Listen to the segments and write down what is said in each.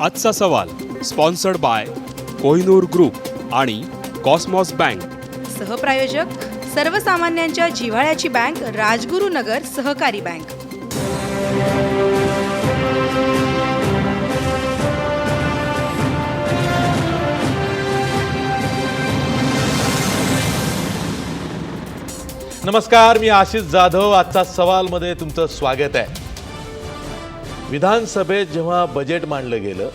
आजचा सवाल sponsored by Kohinoor group आणि कॉस्मॉस बँक. सहप्रायोजक सर्वसामान्यांच्या जिव्हाळ्याची बँक राजगुरू नगर सहकारी बँक. नमस्कार, मी आशिष जाधव. आजचा सवालमध्ये तुमचं स्वागत आहे. विधानसभेत जेव्हा बजेट मांडलं गेलं,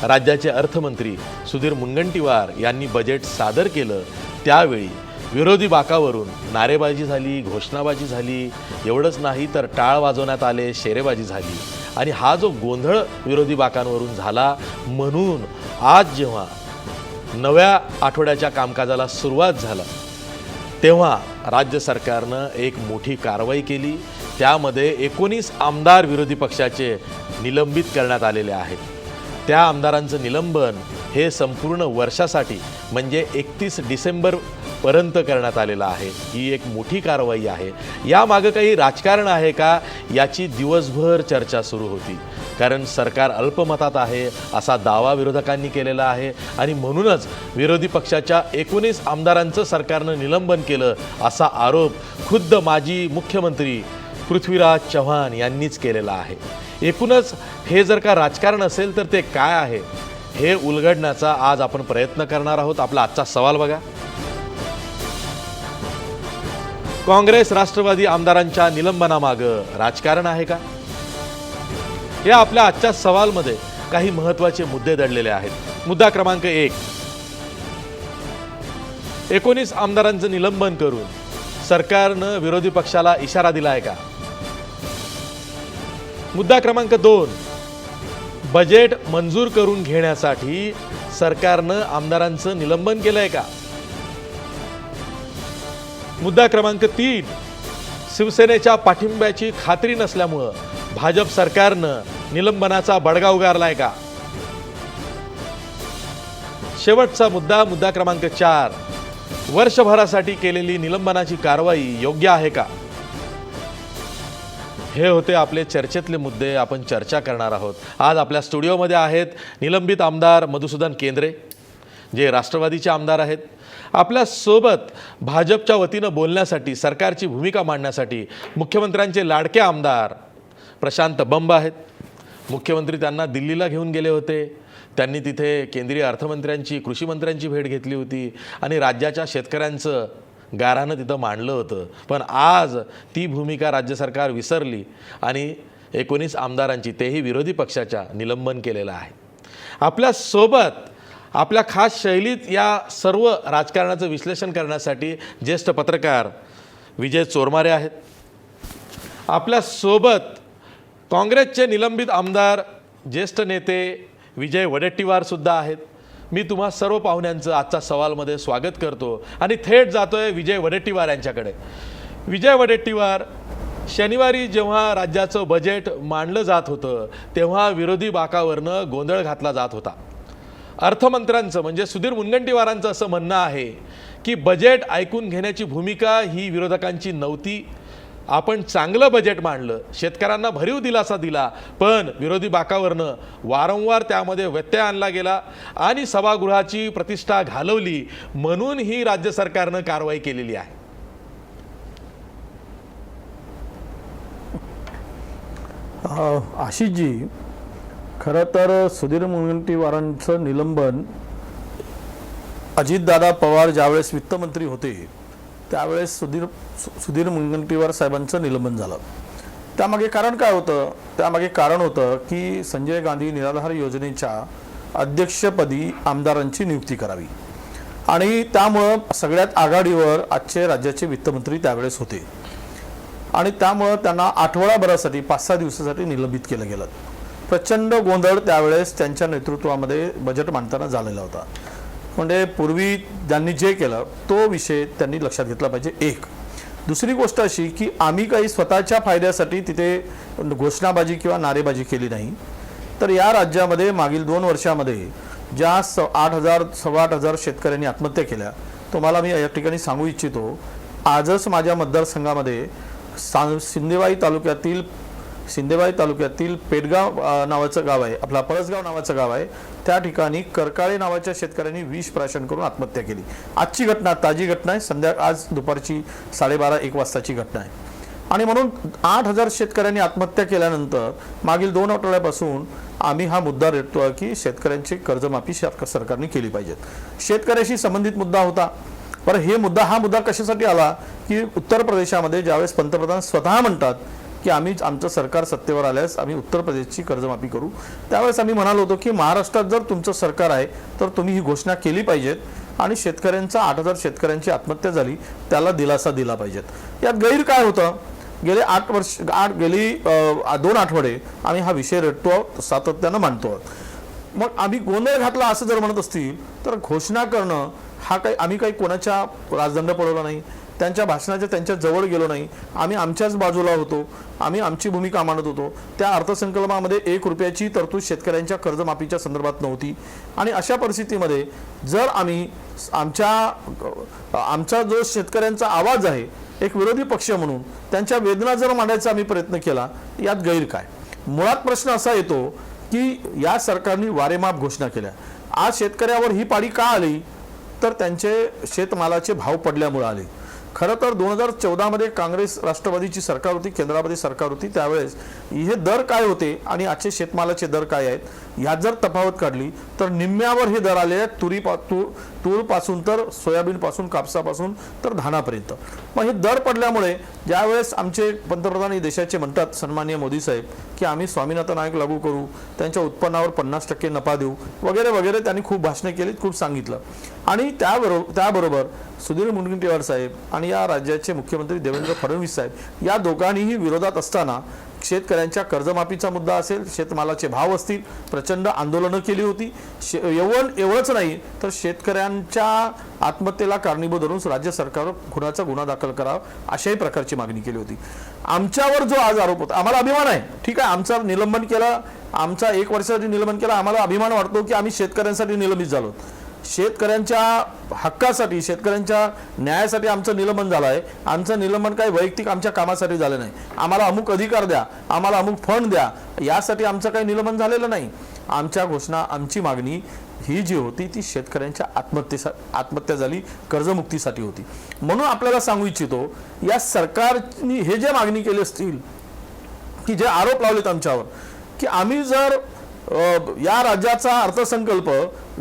राज्याचे अर्थमंत्री सुधीर मुनगंटीवार यांनी बजेट सादर केलं, त्यावेळी विरोधी बाकावरून नारेबाजी झाली, घोषणाबाजी झाली. एवढंच नाही तर टाळ वाजवण्यात आले, शेरेबाजी झाली. आणि हा जो गोंधळ विरोधी बाकांवरून झाला, म्हणून आज जेव्हा नव्या आठवड्याच्या कामकाजाला सुरुवात झाला तेव्हा राज्य सरकारनं एक मोठी कारवाई केली. त्यामध्ये 19 आमदार विरोधी पक्षाचे निलंबित करण्यात आलेले आहेत. त्या आमदारांचं निलंबन हे संपूर्ण वर्षासाठी म्हणजे 31 डिसेंबरपर्यंत करण्यात आलेलं आहे. ही एक मोठी कारवाई आहे. यामागं काही राजकारण आहे का, याची दिवसभर चर्चा सुरू होती. कारण सरकार अल्पमतात आहे असा दावा विरोधकांनी केलेला आहे आणि म्हणूनच विरोधी पक्षाच्या 19 आमदारांचं सरकारनं निलंबन केलं असा आरोप खुद्द माजी मुख्यमंत्री पृथ्वीराज चव्हाण यांनीच केलेला आहे. एकूणच हे जर का राजकारण असेल तर ते काय आहे हे उलगडण्याचा आज आपण प्रयत्न करणार आहोत. आपला आजचा सवाल बघा. काँग्रेस राष्ट्रवादी आमदारांच्या निलंबनामागं राजकारण आहे का? या आपल्या आजच्या सवालमध्ये काही महत्त्वाचे मुद्दे दडलेले आहेत. मुद्दा क्रमांक 1, 19 आमदारांचं निलंबन करून सरकारनं विरोधी पक्षाला इशारा दिला आहे का? मुद्दा क्रमांक 2, बजेट मंजूर करून घेण्यासाठी सरकारनं आमदारांचं निलंबन केलंय का? मुद्दा क्रमांक 3, शिवसेनेच्या पाठिंब्याची खात्री नसल्यामुळं भाजप सरकारनं निलंबनाचा बडगा उगारलाय का? शेवटचा मुद्दा, मुद्दा क्रमांक 4, वर्षभरासाठी केलेली निलंबनाची कारवाई योग्य आहे का? हे होते आपले चर्चेतले मुद्दे. आपण चर्चा करणार आहोत. आज आपल्या स्टुडिओमध्ये आहेत निलंबित आमदार मधुसूदन केंद्रे, जे राष्ट्रवादीचे आमदार आहेत. आपल्यासोबत भाजपच्या वतीनं बोलण्यासाठी, सरकारची भूमिका मांडण्यासाठी मुख्यमंत्र्यांचे लाडके आमदार प्रशांत बंब आहेत. मुख्यमंत्री त्यांना दिल्लीला घेऊन गेले होते. त्यांनी तिथे केंद्रीय अर्थमंत्र्यांची, कृषी मंत्र्यांची भेट घेतली होती आणि राज्याच्या शेतकऱ्यांचं गाऱ्हाणं तिथं मांडलं होतं. पण आज ती भूमिका राज्य सरकार विसरली आणि 19 आमदारांची, तेही विरोधी पक्षाच्या, निलंबन केलेलं आहे. आपल्यासोबत आपल्या खास शैलीत या सर्व राजकारणाचं विश्लेषण करण्यासाठी ज्येष्ठ पत्रकार विजय चोरमारे आहेत. आपल्यासोबत काँग्रेसचे निलंबित आमदार, ज्येष्ठ नेते विजय वडेट्टीवार सुद्धा आहेत. मी तुम्हा सर्व पाहुण्यांचं आजचा सवालमध्ये स्वागत करतो आणि थेट जातोय विजय वडेट्टीवार यांच्याकडे. विजय वडेट्टीवार, शनिवारी जेव्हा राज्याचं बजेट मांडलं जात होतं तेव्हा विरोधी बाकावरनं गोंधळ घातला जात होता. अर्थमंत्र्यांचं म्हणजे सुधीर मुनगंटीवारांचं असं म्हणणं आहे की बजेट ऐकून घेण्याची भूमिका ही विरोधकांची नव्हती. आपण चांगलं बजेट मांडलं, शेतकऱ्यांना भरीव दिलासा दिला, पण विरोधी बाकावरनं वारंवार त्यामध्ये व्यत्यय आणला गेला आणि सभागृहाची प्रतिष्ठा घालवली, म्हणून ही राज्य सरकारनं कारवाई केलेली आहे. आशिषजी, खरं तर सुधीर मुनगंटीवारांचं निलंबन अजितदादा पवार ज्यावेळेस वित्तमंत्री होते त्यावेळेस सुधीर मुनगंटीवार साहेबांचं निलंबन झालं. त्यामागे कारण काय होतं? त्यामागे कारण होतं की संजय गांधी निराधार योजनेच्या अध्यक्षपदी आमदारांची नियुक्ती करावी आणि त्यामुळं सगळ्यात आघाडीवर आजचे राज्याचे वित्तमंत्री त्यावेळेस होते आणि त्यामुळं त्यांना आठवडाभरासाठी 5-6 दिवसासाठी निलंबित केलं गेलं. प्रचंड गोंधळ त्यावेळेस त्यांच्या नेतृत्वामध्ये बजेट मांडताना झालेला होता. म्हणजे पूर्वी त्यांनी जे केलं तो विषय त्यांनी लक्षात घेतला पाहिजे. एक दुसरी गोष्ट अशी की आम्ही काही स्वतःच्या फायद्यासाठी तिथे घोषणाबाजी किंवा नारेबाजी केली नाही. तर या राज्यामध्ये मागील 2 वर्षामध्ये ज्या 8,000 सव्वा शेतकऱ्यांनी आत्महत्या केल्या, तुम्हाला मी या ठिकाणी सांगू इच्छितो, आजच माझ्या मतदारसंघामध्ये सिंदेवाई तालुक्यातील सिंदेवाई तालुक्यातील पेडगाव नावाचं गाव आहे, आपला पळसगाव नावाचं गाव आहे, त्या ठिकाणी करकाळे नावाच्या शेतकऱ्यांनी विष प्राशन करून आत्महत्या केली. आजची घटना, ताजी घटना आहे, आज दुपारची 12:30-1 वाजताची घटना आहे. आणि म्हणून 8,000 शेतकऱ्यांनी आत्महत्या केल्यानंतर मागील 2 आठवड्यापासून आम्ही हा मुद्दा रेटतो की शेतकऱ्यांची कर्जमाफी सरकारने केली पाहिजे. शेतकऱ्याशी संबंधित मुद्दा होता. पण हा मुद्दा कशासाठी आला की उत्तर प्रदेशामध्ये ज्यावेळेस पंतप्रधान स्वतः म्हणतात की आमचं सरकार सत्तेवर आल्यास आम्ही उत्तर प्रदेशची कर्जमाफी करू, त्यावेळेस आम्ही म्हणालो होतो की महाराष्ट्रात जर तुमचं सरकार आहे तर तुम्ही ही घोषणा केली पाहिजेत आणि शेतकऱ्यांचा 8,000 शेतकऱ्यांची आत्महत्या झाली त्याला दिलासा दिला पाहिजेत. यात गैर काय होतं? गेले 2 आठवडे आम्ही हा विषय रेटतो, सातत्यानं मांडतो. मग आम्ही गोंधळ घातला असं जर म्हणत असतील तर घोषणा करणं हा आम्ही काही कोणाच्या राजदंड पडवला नाही, त्यांच्या भाषणाच्या त्यांच्या जवळ गेलो नाही, आम्ही आमच्याच बाजूला होतो, आम्ही आमची भूमिका मांडत होतो. त्या अर्थसंकल्पामध्ये 1 रुपयाची तरतूद शेतकऱ्यांच्या कर्जमाफीच्या संदर्भात नव्हती. आणि अशा परिस्थितीमध्ये जर आम्ही आमचा जो शेतकऱ्यांचा आवाज आहे एक विरोधी पक्ष म्हणून त्यांच्या वेदना जर मांडायचा आम्ही प्रयत्न केला, यात गैर काय? मुळात प्रश्न असा येतो की या सरकारने वारेमाप घोषणा केल्या. आज शेतकऱ्यावर ही पाळी का आली? तर त्यांचे शेतमालाचे भाव पडल्यामुळे आले. खरं तर 2014 मध्ये काँग्रेस राष्ट्रवादीची सरकार होती, केंद्रामध्ये सरकार होती, त्यावेळेस हे दर काय होते आणि आजचे शेतमालाचे दर काय आहेत ह्यात जर तफावत काढली तर निम्म्यावर हे दर आले आहेत, तूरपासून तर सोयाबीनपासून, कापसापासून तर धानापर्यंत. मग हे दर पडल्यामुळे ज्यावेळेस आमचे पंतप्रधान देशाचे म्हणतात सन्माननीय मोदी साहेब की आम्ही स्वामीनाथन आयोग लागू करू, त्यांच्या उत्पन्नावर 50% नफा देऊ वगैरे वगैरे, त्यांनी खूप भाषणे केली, खूप सांगितलं. आणि त्याबरोबर सुधीर मुनगंटीवार साहेब आणि या राज्याचे मुख्यमंत्री देवेंद्र फडणवीस साहेब या दोघांनीही विरोधात असताना शेतकऱ्यांच्या कर्जमाफीचा मुद्दा असेल, शेतमालाचे भाव असतील, प्रचंड आंदोलनं केली होती. एवढंच नाही तर शेतकऱ्यांच्या आत्महत्येला कारणीभूत धरून राज्य सरकारवर खुनाचा गुन्हा दाखल करावा अशाही प्रकारची मागणी केली होती. आमच्यावर जो आज आरोप होता, आम्हाला अभिमान आहे, ठीक आहे, आमचं निलंबन केलं, आमचा 1 वर्षासाठी निलंबन केलं, आम्हाला अभिमान वाटतो की आम्ही शेतकऱ्यांसाठी निलंबित झालो, शेतकऱ्यांच्या हक्कासाठी, शेतकऱ्यांच्या न्यायासाठी आमचं निलंबन झालं आहे. आमचं निलंबन काही वैयक्तिक आमच्या कामासाठी झालं नाही, आम्हाला अमुक अधिकार द्या, आम्हाला अमुक फंड द्या, यासाठी आमचं काही निलंबन झालेलं नाही. आमच्या घोषणा, आमची मागणी ही जी होती ती शेतकऱ्यांच्या आत्महत्या झाली, कर्जमुक्तीसाठी होती. म्हणून आपल्याला सांगू इच्छितो, या सरकारने हे जे मागणी केली असतील की जे आरोप लावलेत आमच्यावर की आम्ही जर या राज्याचा अर्थसंकल्प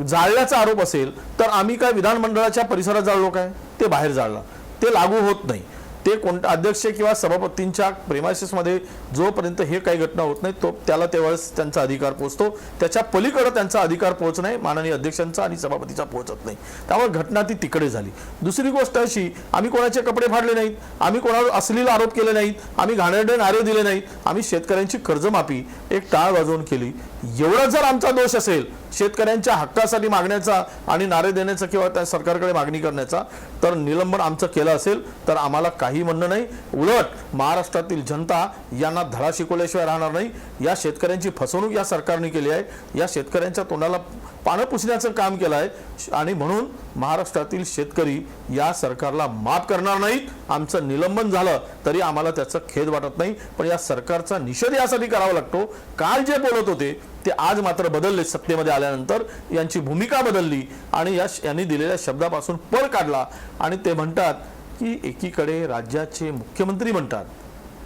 जाळल्याचा आरोप असेल तर आम्ही काय विधानमंडळाच्या परिसरात जाळलो काय? ते बाहेर जाळला, ते लागू होत नाही. ते कोणत्या अध्यक्ष किंवा सभापतींच्या प्रेमायसेसमध्ये जोपर्यंत हे काही घटना होत नाही त्याला त्यावेळेस त्यांचा अधिकार पोहोचतो, त्याच्या पलीकडे त्यांचा अधिकार पोहोच नाही, माननीय अध्यक्षांचा आणि सभापतीचा पोहोचत नाही. त्यामुळे घटना ती तिकडे झाली. दुसरी गोष्ट अशी, आम्ही कोणाचे कपडे फाडले नाहीत, आम्ही कोणावर अश्लील आरोप केले नाहीत, आम्ही घाणेरडे नारे दिले नाहीत, आम्ही शेतकऱ्यांची कर्जमाफी एक टाळ वाजवून केली. एवढा जर आमचा दोष असेल शेतकऱ्यांच्या हक्कासाठी मागण्याचा आणि नारे देण्याचा किंवा त्या सरकारकडे मागणी करण्याचा, तर निलंबन आमचं केलं असेल तर आम्हाला काही म्हणणं नाही. उलट महाराष्ट्रातील जनता यांना धडा शिकवल्याशिवाय राहणार नाही. या शेतकऱ्यांची फसवणूक या सरकारने केली आहे, या शेतकऱ्यांच्या तोंडाला पानं पुसण्याचं काम केलं आहे आणि म्हणून महाराष्ट्रातील शेतकरी या सरकारला माफ करणार नाहीत. आमचं निलंबन झालं तरी आम्हाला त्याचा खेद वाटत नाही, पण या सरकारचा निषेध यासाठी करावा लागतो. काल जे बोलत होते ते आज मात्र बदलले. सत्तेमध्ये आल्यानंतर यांची भूमिका बदलली आणि यांनी दिलेल्या शब्दापासून पळ काढला आणि ते म्हणतात की एकीकडे राज्याचे मुख्यमंत्री म्हणतात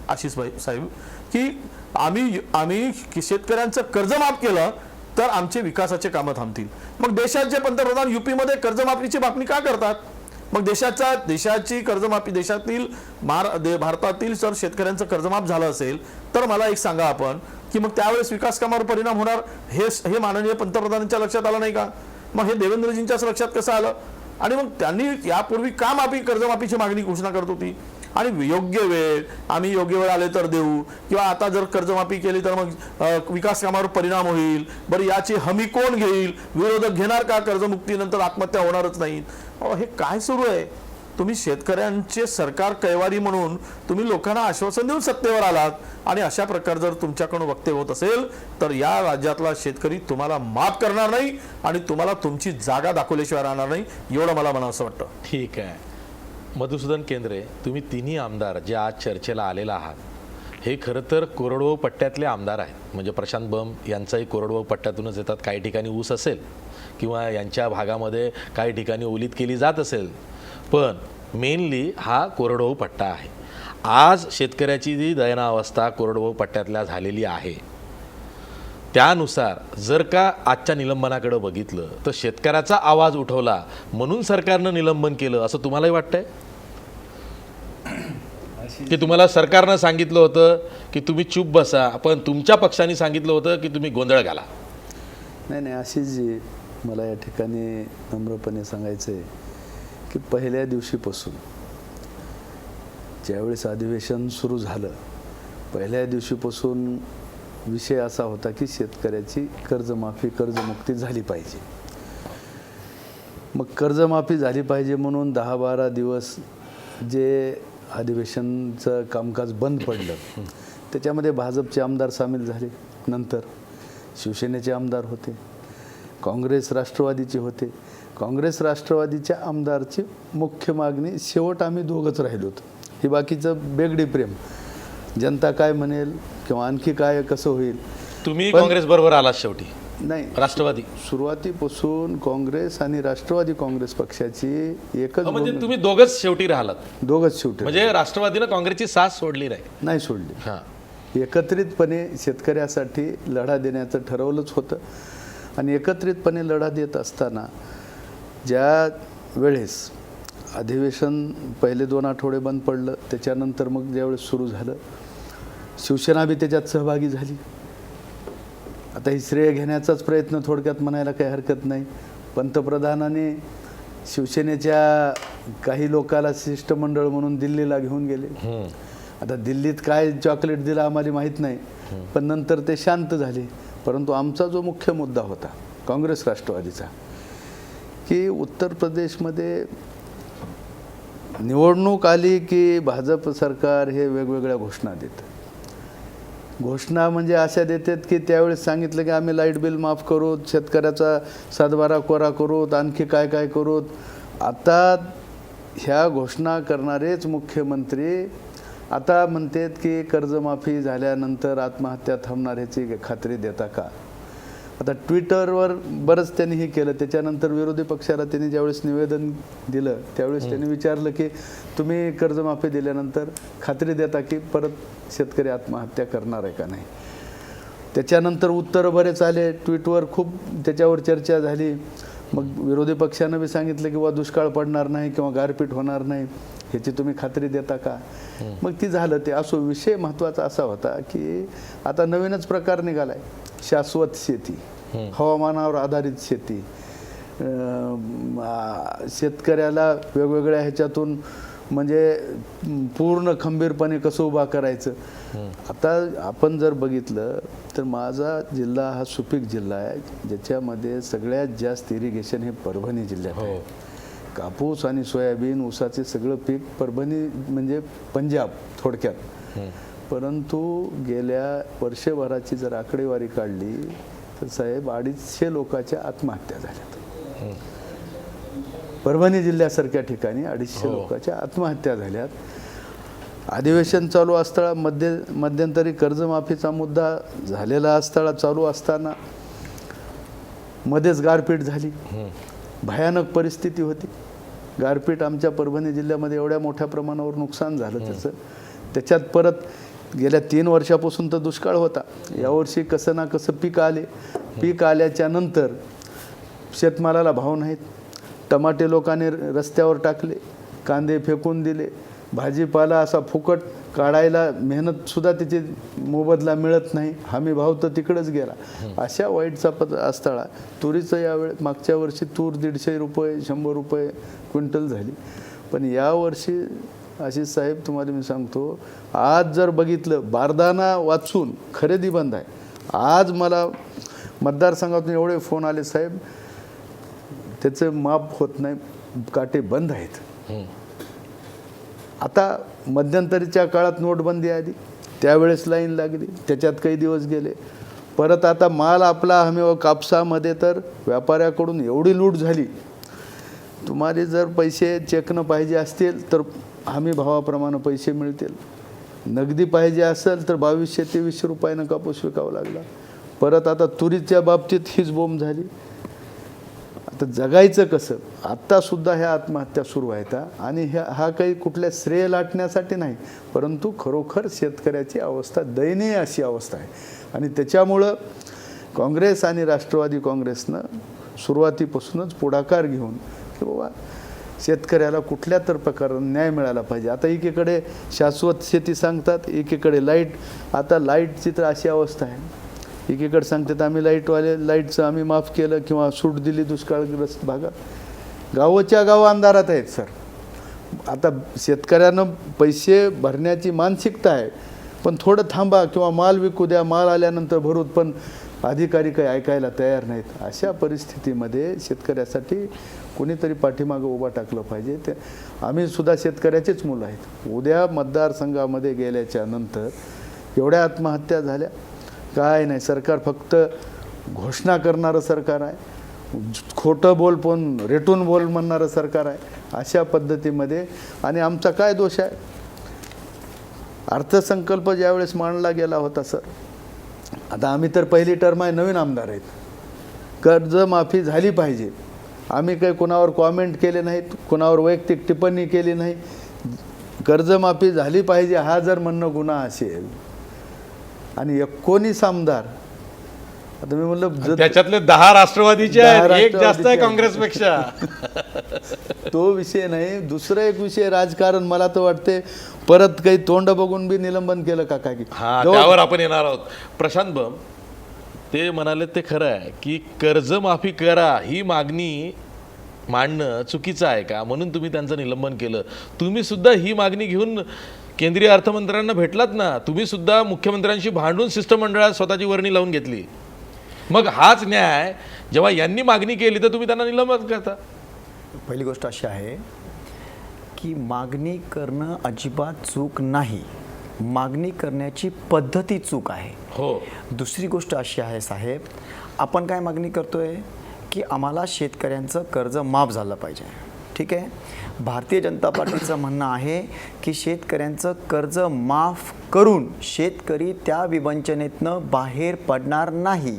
आशिष साहेब की आम्ही शेतकऱ्यांचं कर्ज माफ केलं तर आमचे विकासाचे कामं थांबतील. मग देशाचे पंतप्रधान युपीमध्ये कर्जमाफीची बातमी का करतात? मग देशाची कर्जमाफी, भारतातील जर शेतकऱ्यांचं कर्जमाफ झालं असेल तर मला एक सांगा आपण की मग त्यावेळेस विकास कामावर परिणाम होणार हे माननीय पंतप्रधानांच्या लक्षात आलं नाही का? मग हे देवेंद्रजींच्याच लक्षात कसं आलं? आणि मग त्यांनी यापूर्वी का कर्जमाफीची मागणी घोषणा करत होती आणि योग्य वेळ आले तर देऊ किंवा आता जर कर्जमाफी केली तर मग विकास कामावर परिणाम होईल, बरं याची हमी कोण घेईल, विरोधक घेणार का, कर्जमुक्तीनंतर आत्महत्या होणारच नाही. हे काय सुरू आहे? तुम्ही शेतकऱ्यांचे सरकार कैवारी म्हणून तुम्ही लोकांना आश्वासन देऊन सत्तेवर आलात आणि अशा प्रकार जर तुमच्याकडून वक्तव्य होत असेल तर या राज्यातला शेतकरी तुम्हाला माफ करणार नाही आणि तुम्हाला तुमची जागा दाखवल्याशिवाय राहणार नाही, एवढं मला म्हणावंसं वाटतं. ठीक आहे. मधुसूदन केंद्रे, तुम्ही तिन्ही आमदार जे आज चर्चेला आलेला आहात हे खरं तर कोरडवाहू पट्ट्यातले आमदार आहेत. म्हणजे प्रशांत बंब यांचाही कोरडवाहू पट्ट्यातूनच येतात. काही ठिकाणी ऊस असेल किंवा यांच्या भागामध्ये काही ठिकाणी ओलीत केली जात असेल, पण मेनली हा कोरडवाहू पट्टा आहे. आज शेतकऱ्याची जी दयनावस्था कोरडवाहू पट्ट्यातल्या झालेली आहे, त्यानुसार जर का आजच्या निलंबनाकडे बघितलं तर शेतकऱ्याचा आवाज उठवला म्हणून सरकारनं निलंबन केलं असं तुम्हालाही वाटतंय? की तुम्हाला सरकारनं सांगितलं होतं की तुम्ही चूप बसा, पण तुमच्या पक्षाने सांगितलं होतं की तुम्ही गोंधळ घाला? नाही, अशी जी मला या ठिकाणी नम्रपणे सांगायचं आहे की पहिल्या दिवशीपासून ज्यावेळेस अधिवेशन सुरू झालं, पहिल्या दिवशीपासून विषय असा होता की शेतकऱ्याची कर्जमाफी कर्जमुक्ती झाली पाहिजे. मग कर्जमाफी झाली पाहिजे म्हणून 10-12 दिवस जे अधिवेशनचं कामकाज बंद पडलं, त्याच्यामध्ये भाजपचे आमदार सामील झाले, नंतर शिवसेनेचे आमदार होते, काँग्रेस राष्ट्रवादीचे होते. काँग्रेस राष्ट्रवादीच्या आमदारची मुख्य मागणी शेवट आम्ही दोघंच राहिलो होतो. हे बाकीचं बेगडी प्रेम, जनता काय म्हणेल किंवा आणखी काय कसं होईल. तुम्ही काँग्रेस बरोबर आलात शेवटी? नाही, राष्ट्रवादी सुरुवातीपासून काँग्रेस आणि राष्ट्रवादी काँग्रेस पक्षाची एकच म्हणजे तुम्ही दोघंच शेवटी राहिलात? दोघंच शेवटी म्हणजे राष्ट्रवादीनं काँग्रेसची साथ सोडली नाही सोडली. हां, एकत्रितपणे शेतकऱ्यासाठी लढा देण्याचं ठरवलंच होतं. आणि एकत्रितपणे लढा देत असताना ज्या वेळेस अधिवेशन पहिले 2 आठवडे बंद पडलं, त्याच्यानंतर मग ज्यावेळेस सुरू झालं, शिवसेना बी त्याच्यात सहभागी झाली. आता ही श्रेय घेण्याचाच प्रयत्न थोडक्यात म्हणायला काही हरकत नाही. पंतप्रधानाने शिवसेनेच्या काही लोकाला शिष्टमंडळ म्हणून दिल्लीला घेऊन गेले. आता दिल्लीत काय चॉकलेट दिलं आम्हाला माहीत नाही, पण नंतर ते शांत झाले. परंतु आमचा जो मुख्य मुद्दा होता काँग्रेस राष्ट्रवादीचा, की उत्तर प्रदेशमध्ये निवडणूक आली की भाजप सरकार हे वेगवेगळ्या घोषणा देतं. घोषणा म्हणजे अशा देतात की त्यावेळेस सांगितलं की आम्ही लाईट बिल माफ करू, शेतकऱ्याचा 7-12 कोरा करू, आणखी काय काय करू. आता ह्या घोषणा करणारेच मुख्यमंत्री आता म्हणतात की कर्जमाफी झाल्यानंतर आत्महत्या थांबणार ह्याची खात्री देता का? आता ट्विटरवर बरंच त्यांनी हे केलं. त्याच्यानंतर विरोधी पक्षाला त्यांनी ज्यावेळेस निवेदन दिलं त्यावेळेस त्यांनी विचारलं की तुम्ही कर्जमाफी दिल्यानंतर खात्री देता की परत शेतकरी आत्महत्या करणार आहे का नाही. त्याच्यानंतर उत्तरं बरेच आले, ट्विटवर खूप त्याच्यावर चर्चा झाली. मग विरोधी पक्षानं बी सांगितलं की दुष्काळ पडणार नाही किंवा गारपीट होणार नाही, ह्याची तुम्ही खात्री देता का? मग ती झालं ते असो. विषय महत्त्वाचा असा होता की आता नवीनच प्रकार निघाला आहे, शाश्वत शेती, हवामानावर आधारित शेती, शेतकऱ्याला वेगवेगळ्या ह्याच्यातून म्हणजे पूर्ण खंबीरपणे कसं उभा करायचं. आता आपण जर बघितलं तर माझा जिल्हा हा सुपीक जिल्हा आहे, ज्याच्यामध्ये सगळ्यात जास्त इरिगेशन हे परभणी जिल्ह्यात आहे. कापूस आणि सोयाबीन ऊसाचे सगळं पीक परभणी म्हणजे पंजाब थोडक्यात. परंतु गेल्या वर्षभराची जर आकडेवारी काढली तर साहेब 250 लोकांच्या आत्महत्या झाल्यात. परभणी जिल्ह्यासारख्या ठिकाणी 250 लोकांच्या आत्महत्या झाल्यात. अधिवेशन चालू असताना मध्यंतरी कर्जमाफीचा मुद्दा झालेला असताना चालू असताना मध्येच गारपीट झाली. भयानक परिस्थिती होती. गारपीट आमच्या परभणी जिल्ह्यामध्ये एवढ्या मोठ्या प्रमाणावर नुकसान झालं त्याच्यात परत गेल्या 3 वर्षापासून तर दुष्काळ होता. यावर्षी कसं ना कसं पीक आल्याच्या नंतर शेतमालाला भाव नाहीत. टमाटे लोकांनी रस्त्यावर टाकले, कांदे फेकून दिले, भाजीपाला असा फुकट काढायला मेहनतसुद्धा त्याची मोबदला मिळत नाही, हमी भाव तर तिकडंच गेला. अशा वाईटचा असताना तुरीचं यावेळी मागच्या वर्षी तूर 150 रुपये 100 रुपये क्विंटल झाली. पण यावर्षी अशी साहेब तुम्हाला मी सांगतो, आज जर बघितलं बारदाना वाचून खरेदी बंद आहे. आज मला मतदारसंघातून एवढे फोन आले साहेब त्याचं माप होत नाही, काटे बंद आहेत. आता मध्यंतरीच्या काळात नोटबंदी आली, त्यावेळेस लाईन लागली, त्याच्यात काही दिवस गेले. परत आता माल आपला हमी कापसामध्ये तर व्यापाऱ्याकडून एवढी लूट झाली. तुम्हाला जर पैसे चेकनं पाहिजे असतील तर हमी भावाप्रमाणे पैसे मिळतील. नगदी पाहिजे असेल तर 2200-2300 रुपयानं कापूस विकावा लागला. परत आता तुरीच्या बाबतीत हीच बोंब झाली. आता जगायचं कसं? आत्तासुद्धा ह्या आत्महत्या सुरू आहेत आणि हा काही कुठल्या श्रेय लाटण्यासाठी नाही, परंतु खरोखर शेतकऱ्याची अवस्था दयनीय अशी अवस्था आहे. आणि त्याच्यामुळं काँग्रेस आणि राष्ट्रवादी काँग्रेसनं सुरुवातीपासूनच पुढाकार घेऊन की बाबा शेतकऱ्याला कुठल्या तर प्रकारानं न्याय मिळाला पाहिजे. आता एकीकडे शाश्वत शेती सांगतात, एकीकडे लाईट. आता लाईटची तर अशी अवस्था आहे, एकीकडे सांगतात आम्ही लाईटचं आम्ही माफ केलं किंवा सूट दिली दुष्काळग्रस्त भागात. गावोच्या गाव अंधारात आहेत सर. आता शेतकऱ्यानं पैसे भरण्याची मानसिकता आहे, पण थोडं थांबा किंवा माल विकू द्या, माल आल्यानंतर भरूत, पण अधिकारी काही ऐकायला तयार नाहीत. अशा परिस्थितीमध्ये शेतकऱ्यासाठी कोणीतरी पाठीमागं उभा टाकलं पाहिजे. ते आम्ही सुद्धा शेतकऱ्याचेच मुलं आहेत. उद्या मतदारसंघामध्ये गेल्याच्या नंतर एवढ्या आत्महत्या झाल्या, काय नाही. सरकार फक्त घोषणा करणारं सरकार आहे, खोटं बोल पण रेटून बोल म्हणणारं सरकार आहे. अशा पद्धतीमध्ये आणि आमचा काय दोष आहे? अर्थसंकल्प ज्यावेळेस मांडला गेला होता सर, आता आम्ही तर पहिली टर्म आहे, नवीन आमदार आहेत. कर्जमाफी झाली पाहिजे. आम्ही काही कोणावर कॉमेंट केले नाहीत, कोणावर वैयक्तिक टिप्पणी केली नाही. कर्जमाफी झाली पाहिजे हा जर म्हणणं गुन्हा असेल आणि 19 आमदार, आता मी म्हणलं त्याच्यातले 10 राष्ट्रवादीचे आहेत, एक जास्त आहे काँग्रेसपेक्षा. तो विषय नाही. दुसरा एक विषय राजकारण. मला तर वाटते परत काही तोंड बघून बी निलंबन केलं का काय? हा, त्यावर आपण येणार आहोत. प्रशांत बम ते म्हणाले ते खरं आहे की कर्जमाफी करा ही मागणी मांडणं चुकीचं आहे का, म्हणून तुम्ही त्यांचं निलंबन केलं. तुम्ही सुद्धा ही मागणी घेऊन केंद्रीय अर्थमंत्र्यांना भेटलात ना, तुम्ही सुद्धा मुख्यमंत्र्यांशी भांडून शिष्टमंडळात स्वतःची वर्णी लावून घेतली. मग हाच न्याय जेव्हा यांनी मागणी केली तर तुम्ही त्यांना निलंबन करता. पहिली गोष्ट अशी आहे की मागणी करणं अजिबात चूक नाही, मागणी करण्याची पद्धती चूक आहे. हो. दुसरी गोष्ट अशी आहे साहेब, आपण काय मागणी करतोय की आम्हाला शेतकऱ्यांचं कर्ज माफ झालं पाहिजे. ठीक आहे, भारतीय जनता पार्टीचं म्हणणं आहे की शेतकऱ्यांचं कर्ज माफ करून शेतकरी त्या विवंचनेतनं बाहेर पडणार नाही.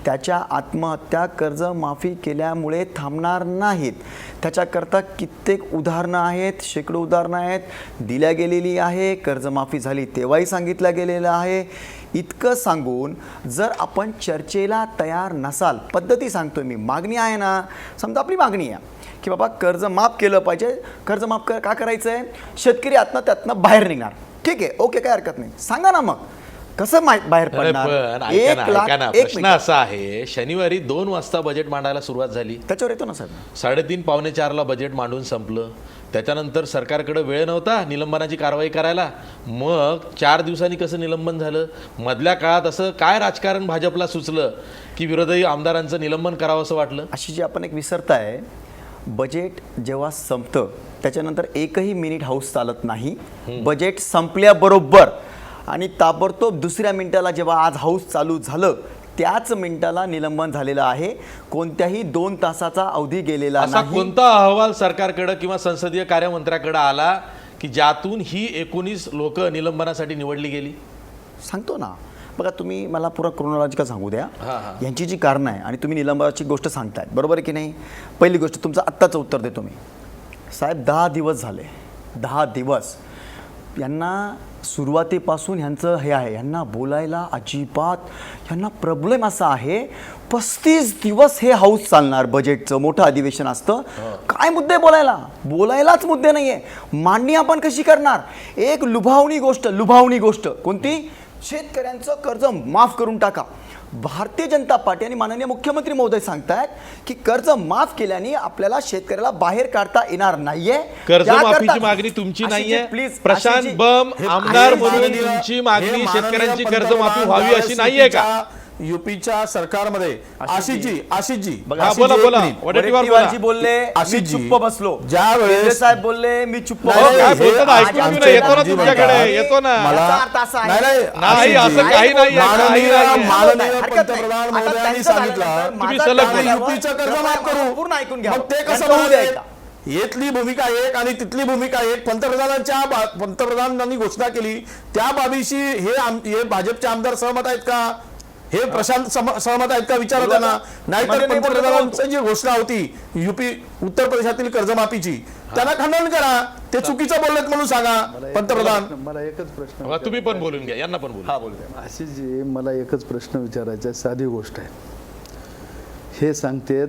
त्याच्या आत्महत्या कर्जमाफी केल्यामुळे थांबणार नाहीत. त्याच्याकरता कित्येक उदाहरणं आहेत, शेकडो उदाहरणं आहेत, दिल्या गेलेली आहे. कर्जमाफी झाली तेव्हाही सांगितलं गेलेलं आहे. इतकं सांगून जर आपण चर्चेला तयार नसाल, पद्धती सांगतोय मी, मागणी आहे ना, समजा आपली मागणी आहे की बाबा कर्ज माफ केलं पाहिजे. कर्ज माफ का करायचं आहे? शेतकरी त्यातनं बाहेर निघणार. ठीक आहे, ओके, काय हरकत नाही. सांगा ना मग कसं बाहेर पडणार? प्रश्न असा आहे, शनिवारी 2 वाजता बजेट मांडायला सुरुवात झाली, त्याच्यावर येतो ना साहेब. 3:30 पावणे 4ला बजेट मांडून संपलं. त्याच्यानंतर सरकारकडे वेळ नव्हता निलंबनाची कारवाई करायला. मग 4 दिवसांनी कसं निलंबन झालं? मधल्या काळात असं काय राजकारण भाजपला सुचलं की विरोधी आमदारांचं निलंबन करावं असं वाटलं? अशी जी आपण एक विसरताय, बजेट जेव्हा संपतं त्याच्यानंतर एकही मिनिट हाऊस चालत नाही. बजेट संपल्याबरोबर आणि ताबडतोब दुसऱ्या मिनिटाला जेव्हा आज हाऊस चालू झालं त्याच मिनिटाला निलंबन झालेलं आहे. कोणत्याही 2 तासाचा अवधी गेलेला असा नाही. कोणता अहवाल सरकारकडे किंवा संसदीय कार्यमंत्र्याकडे आला की ज्यातून ही 19 लोक निलंबनासाठी निवडली गेली? सांगतो ना, बघा तुम्ही मला पुरा क्रोनॉलॉजिकल सांगू द्या. हां. यांची जी कारणं आहे आणि तुम्ही निलंबनाची गोष्ट सांगताय, बरोबर आहे की नाही? पहिली गोष्ट तुमचं आत्ताचं उत्तर देतो मी साहेब. 10 दिवस झाले, 10 दिवस यांना सुरुवातीपासून ह्यांचं हे आहे, यांना बोलायला अजिबात, ह्यांना प्रॉब्लेम असा आहे. 35 दिवस हे हाऊस चालणार, बजेटचं मोठं अधिवेशन असतं. काय मुद्दे बोलायलाच मुद्दे नाही आहे. मांडणी आपण कशी करणार? एक लुभावणी गोष्ट कोणती? शेतकऱ्यांचं कर्ज माफ करून टाका. भारतीय जनता पार्टी आणि माननीय मुख्यमंत्री महोदय सांगतायत की कर्ज माफ केल्याने आपल्याला शेतकऱ्याला बाहेर काढता येणार नाहीये. कर्जमाफीची मागणी तुमची नाहीये. प्रशांत बम आमदार म्हणून तुमची मागणी शेतकऱ्यांची कर्जमाफी व्हावी अशी नाहीये का? युपीच्या सरकारमध्ये आशिषजी बोलले, मी चुप्प बसलो. ज्यावेळेस साहेब बोलले, मी चुप्प काय बोलतात ऐकून घेऊ ना, येतो ना तुमच्याकडे, येतो ना. नाही असं काही नाही. माननीय पंतप्रधान महोदयांनी सांगितलं तुम्ही सलग बोला. युपीचं कर्ज माफ करू. पूर्ण ऐकून घ्या. मग ते कसं म्हणाले? येथली भूमिका एक आणि तिथली भूमिका एक. पंतप्रधानांनी घोषणा केली त्या बाबीशी हे भाजपचे आमदार सहमत आहेत का? हे प्रशांत सहमत आहेत का? विचारा त्यांना. नाहीतर पंतप्रधानांची जी घोषणा होती युपी उत्तर प्रदेशातील कर्जमाफीची त्यांना खंडन करा. ते चुकीचं बोललेत म्हणून सांगा पंतप्रधान. मला एकच प्रश्न बघा, तुम्ही पण बोलून घ्या, यांना पण बोलू. अशी जी मला एकच प्रश्न विचारायचा आहे, साधी गोष्ट आहे. हे सांगतेत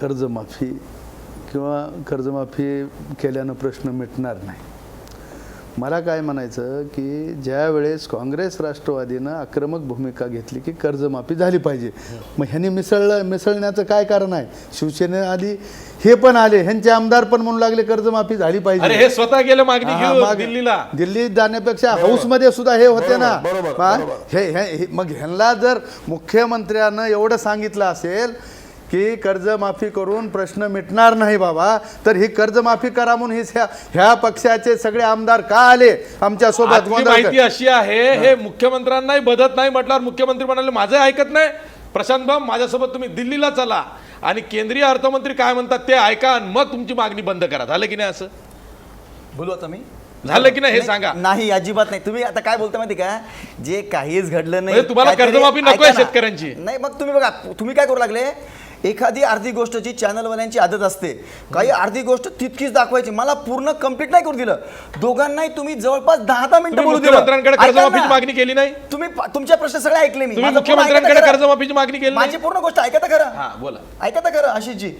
कर्जमाफी किंवा कर्जमाफी केल्यानं प्रश्न मिटणार नाही. मला काय म्हणायचं की ज्या वेळेस काँग्रेस राष्ट्रवादीनं आक्रमक भूमिका घेतली की कर्जमाफी झाली पाहिजे, मग ह्यांनी मिसळण्याचं काय कारण आहे? शिवसेने आली, हे पण आले, ह्यांचे आमदार पण म्हणू लागले कर्जमाफी झाली अरे पाहिजे. हे स्वतः गेलं मागणी घेऊन दिल्लीला. दिल्लीत जाण्यापेक्षा हाऊसमध्ये सुद्धा हे होते ना. बरोबर. मग ह्यांना जर मुख्यमंत्र्यानं एवढं सांगितलं असेल की कर्जमाफी करून प्रश्न मिटणार नाही बाबा, तर ही कर्जमाफी करा म्हणून ह्या पक्षाचे सगळे आमदार का आले आमच्या सोबत? आजची माहिती अशी आहे, हे मुख्यमंत्र्यांनाही बदत नाही म्हटल्यावर मुख्यमंत्री म्हणाले माझं ऐकत नाही, प्रशांत भाऊ माझ्यासोबत तुम्ही दिल्लीला चला आणि केंद्रीय अर्थमंत्री काय म्हणतात ते ऐका आणि मग तुमची मागणी बंद करा. झालं की नाही? असं बोलू आता मी. झालं की नाही हे सांगा. नाही, अजिबात नाही. तुम्ही आता काय बोलता माहिती का, जे काहीच घडलं नाही म्हणजे तुम्हाला काहीतरी- कर्जमाफी नकोय ऐका ना. शेतकऱ्यांची? नाही, मग तुम्ही बघा, तुम्ही काय करू लागले, एखादी अर्धी गोष्टची चॅनलवाल्यांची आदत असते, काही अर्धी गोष्ट तितकीच दाखवायची. मला पूर्ण कंप्लीट नाही करू दिलं. दोघांनाही तुम्ही जवळपास 10 मिनिटं बोलू दिलं. मुख्यमंत्र्यांकडे ऐका कर्जमाफीची ना. मागणी केली नाही? तुम्ही तुमचे प्रश्न सगळे ऐकले मी. तुम्ही माझं पूर्ण मुख्यमंत्र्यांकडे ऐका तर खरं. कर्जमाफीची मागणी केली नाही? माझी पूर्ण गोष्ट ऐका तर खरं. हा बोला. ऐका तर खरं आशिषजी,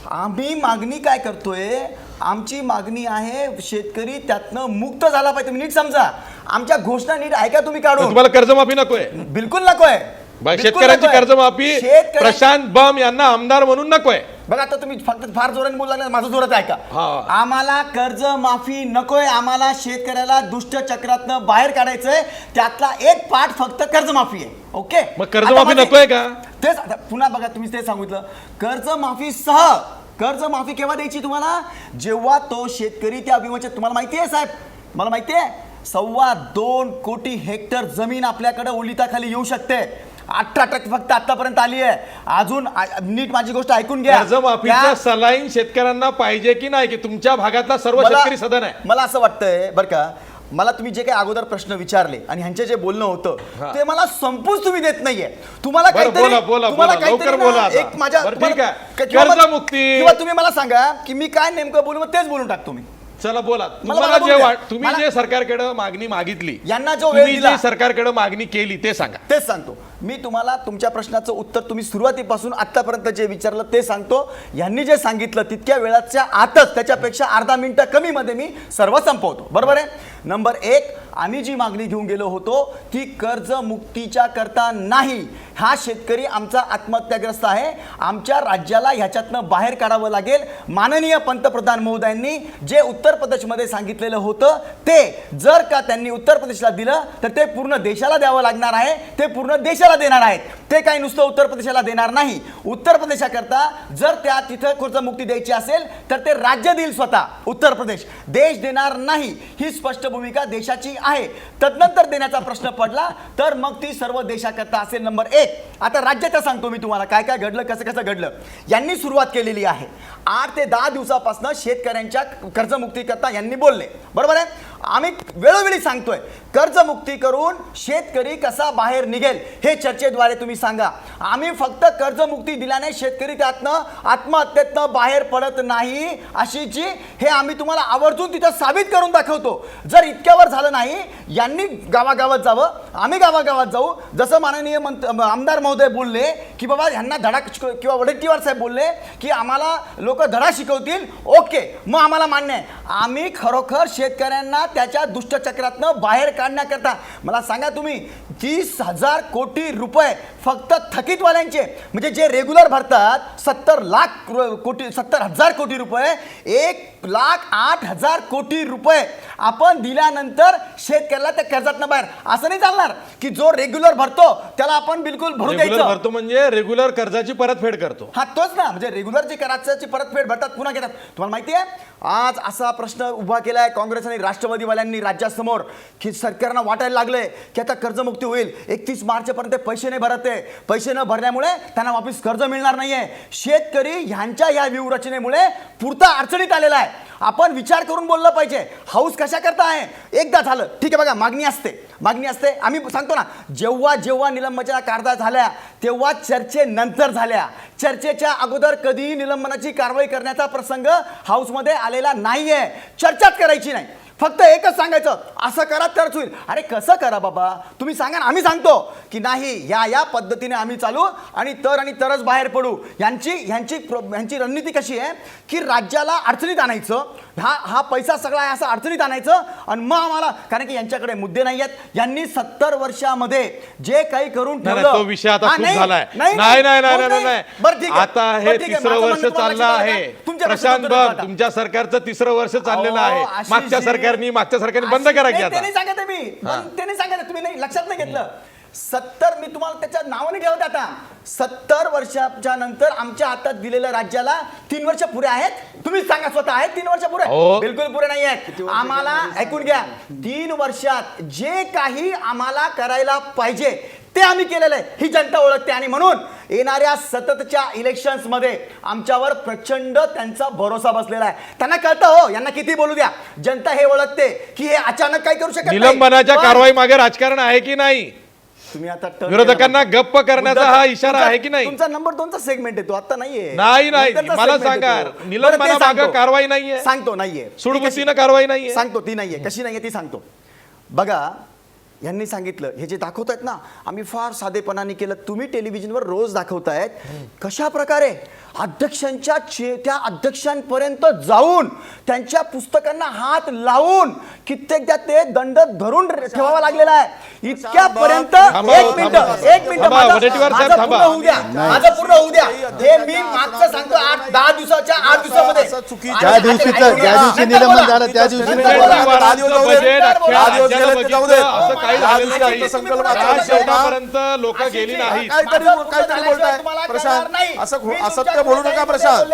आम्ही मागणी काय करतोय, आमची मागणी आहे शेतकरी त्यातनं मुक्त झाला पाहिजे. तुम्ही नीट समजा, आमच्या घोषणा नीट ऐका तुम्ही काढून. तुम्हाला कर्जमाफी नकोय? बिलकुल नकोय. बिलकुल शेतकऱ्यांची नकोय. कर्जमाफी प्रशांत बम यांना आमदार म्हणून नकोय. बघा, आता तुम्ही फक्त फार जोराने बोलू लागले, माझं जोरात ऐका. हा. आम्हाला कर्ज माफी नकोय. आम्हाला शेतकऱ्याला दुष्ट चक्रातनं बाहेर काढायचंय. त्यातला एक पार्ट फक्त कर्जमाफी आहे. ओके, मग कर्जमाफी नकोय का? तेच आता पुन्हा बघा, तुम्ही तेच सांगितलं, कर्जमाफी सह. कर्जमाफी केव्हा द्यायची तुम्हाला? जेव्हा तो शेतकरी त्या विम्याच्या, तुम्हाला माहिती आहे साहेब, मला माहिती आहे 2.25 कोटी हेक्टर जमीन आपल्याकडे ओलिताखाली येऊ शकते. 18% फक्त आतापर्यंत आली आहे. अजून नीट माझी गोष्ट ऐकून घ्या. कर्जमाफीचा सलाईन शेतकऱ्यांना पाहिजे की नाही, की तुमच्या भागातला सर्व शेतकरी सदन आहे? मला असं वाटतंय बरं का, मला तुम्ही जे काही अगोदर प्रश्न विचारले आणि ह्यांचे जे बोलणं होतं ते मला संपूच तुम्ही देत नाहीये. तुम्हाला काहीतरी लवकर बोला. एक माझ्या ठीक आहे, किंवा कर्जमुक्ती तुम्ही मला सांगा की मी काय नेमकं बोलू, मग तेच बोलून टाकतो मी. चला बोला. मला तुम्हाला बोलू जे द्या. तुम्ही जे सरकारकडे मागणी मागितली, यांना जो वेळ तुम्ही दिला, जी सरकारकडे मागणी केली ते सांगा. तेच सांगतो मी तुम्हाला. तुमच्या प्रश्नाचं उत्तर तुम्ही सुरुवातीपासून आतापर्यंत जे विचारलं ते सांगतो. यांनी जे सांगितलं तितक्या वेळाच्या आतच, त्याच्यापेक्षा अर्धा मिनिटं कमी मध्ये मी सर्व संपवतो. बरोबर आहे? नंबर 1, आम्ही जी मागणी घेऊन गेलो होतो ती कर्जमुक्तीच्या करता नाही. हा शेतकरी आमचा आत्महत्याग्रस्त आहे. आमच्या राज्याला ह्याच्यातनं बाहेर काढावं लागेल. माननीय पंतप्रधान महोदयांनी जे उत्तर प्रदेशमध्ये सांगितलेलं होतं ते जर का त्यांनी उत्तर प्रदेशला दिलं तर ते पूर्ण देशाला द्यावं लागणार आहे. ते पूर्ण देशाला देणार आहेत. ते काही नुसतं उत्तर प्रदेशाला देणार नाही. उत्तर प्रदेशाकरता जर त्या तिथं कर्जमुक्ती द्यायची असेल तर ते राज्य देईल स्वतः. उत्तर प्रदेश देश देणार नाही. ही स्पष्ट भूमिका देशाची आहे. तदनंतर देण्याचा प्रश्न पडला तर मग ती सर्व देशाकरता असेल. नंबर 1, आता राज्याचं सांगतो मी तुम्हाला काय काय घडलं, कसं कसं घडलं. यांनी सुरुवात केलेली आहे. 8 ते 10 दिवसापासून शेतकऱ्यांच्या कर्जमुक्ती करता यांनी बोलले. बरोबर आहे? आम्ही वेळोवेळी सांगतोय कर्जमुक्ती करून शेतकरी कसा बाहेर निघेल हे चर्चेद्वारे तुम्ही सांगा. आम्ही फक्त कर्जमुक्ती दिल्याने शेतकरी त्यातनं आत्महत्येतनं बाहेर पडत नाही अशी जी हे आम्ही तुम्हाला आवर्जून तिथं साबित करून दाखवतो. जर इतक्यावर झालं नाही, यांनी गावागावात जावं, आम्ही गावागावात जाऊ. जसं माननीय आमदार महोदय बोलले की बाबा ह्यांना धडा, किंवा वडेट्टीवार साहेब बोलले की आम्हाला लोक धडा शिकवतील. ओके, मग आम्हाला मान्य आहे. आम्ही खरोखर शेतकऱ्यांना त्याच्या दुष्टचक्रातनं बाहेर काढण्याकरता, मला सांगा तुम्ही 30,000 कोटी रुपये फक्त थकीतवाल्यांचे, म्हणजे जे रेग्युलर भरतात 70,000 कोटी रुपये, 1,08,000 कोटी रुपये आपण दिल्यानंतर शेतकऱ्याला त्या कर्जातनं बाहेर. असं नाही चालणार की जो रेग्युलर भरतो त्याला आपण बिलकुल भरू द्यायचं. भरतो म्हणजे रेग्युलर कर्जाची परतफेड करतो. हा तोच ना, म्हणजे रेग्युलर जी कर्जाची परतफेड भरतात पुन्हा घेतात. तुम्हाला माहिती आहे आज असा प्रश्न उभा केलाय काँग्रेस आणि राष्ट्रवादीवाल्यांनी राज्यासमोर की सरकारनं वाटायला लागलंय की आता कर्जमुक्ती होईल. 31 मार्चपर्यंत पैसे नाही भरत आहे. पैसे न भरल्यामुळे त्यांना वापस कर्ज मिळणार नाहीये. शेतकरी ह्यांच्या ह्या व्यूहरचनेमुळे पुरता अडचणीत आलेला आहे. आपण विचार करून बोललं पाहिजे. हाऊस कशा करता आहे, एकदा झालं ठीक आहे, बघा मागणी असते. आम्ही सांगतो ना, जेव्हा निलंबनाच्या कारवाया झाल्या तेव्हा चर्चेनंतर झाल्या. चर्चेच्या अगोदर कधीही निलंबनाची कारवाई करण्याचा प्रसंग हाऊसमध्ये आलेला नाहीये. चर्चाच करायची नाही, फक्त एकच सांगायचं असं करा तरच होईल. अरे कसं करा बाबा, तुम्ही सांगा ना. आम्ही सांगतो की नाही, या पद्धतीने आम्ही चालू आणि तरच बाहेर पडू. ह्यांची रणनीती कशी आहे की राज्याला अडचणीत आणायचं, हा पैसा सगळा आहे असं अडचणीत आणायचं आणि मग आम्हाला, कारण की यांच्याकडे मुद्दे नाही आहेत. यांनी 70 वर्षामध्ये जे काही करून ठेवलं, तो विषय आता हा, खूप नाही, झालाय. नाही, नाही बरं ठीक आहे. आता हे बरं, ठीक आहे. तिसरं माझं वर्ष म्हणणं तुम्हाला चाललं लक्षात आलं आहे. का? तुमच्या प्रशांत प्रश्नाचं उत्तर बघ, द्या. तुमच्या सरकारचं तिसरं वर्ष चाललेलं आहे. आशिषजी, मागच्या सरकारने बंद करा की ते आता. नाही सांगत मी, ते नाही सांगत, तुम्ही नाही लक्षात नाही घेतलं. 70, मी तुम्हाला त्याच्या नावाने ठेवत आता, 70 वर्षाच्या नंतर आमच्या हातात दिलेल्या राज्याला 3 वर्ष पुरे आहेत. तुम्ही सांगा स्वतः आहेत 3 वर्ष पुरे? हो. बिलकुल पुरे नाही आहेत. आम्हाला ऐकून घ्या, 3 वर्षात जे काही आम्हाला करायला पाहिजे ते आम्ही केलेलं आहे, ही जनता ओळखते. आणि म्हणून येणाऱ्या सततच्या इलेक्शन्स मध्ये आमच्यावर प्रचंड त्यांचा भरोसा बसलेला आहे. त्यांना कळतं हो, यांना किती बोलू द्या, जनता हे ओळखते की हे अचानक काय करू शकत नाही. निलंबनाच्या पण कारवाई मागे राजकारण आहे की नाही? तुम्ही आता विरोधकांना गप्प करण्याचा हा इशारा आहे की नाही? तुमचा नंबर 2चा सेगमेंट येतो, आता नाहीये. नाही, नंतरचा मला segment सांगा, येतो. निलंबनामागं बरं, ते सांगतो. कारवाई नाहीये? सांगतो नाहीये. सुडबुद्धीनं कारवाई नाहीये? सांगतो ती नाहीये. कशी नाहीये ती सांगतो. बघा, यांनी सांगितलं, हे जे दाखवतायत ना, आम्ही फार साधेपणाने केलं. तुम्ही टेलिव्हिजनवर रोज दाखवतायत कशा प्रकारे त्या अध्यक्षांपर्यंत जाऊन त्यांच्या पुस्तकांना हात लावून कित्येकदा ते दंड धरून ठेवावा लागलेला आहे. इतक्यापर्यंत एक मिनिट माझं पूर्ण होऊ द्या. हे मी मागचं सांगतो, 8-10 दिवसाच्या 8 दिवसामध्ये ज्या दिवशी निलंबन झालं त्या दिवशी शेवटापर्यंत लोक गेली नाही. असत्य बोलू नका प्रशांत.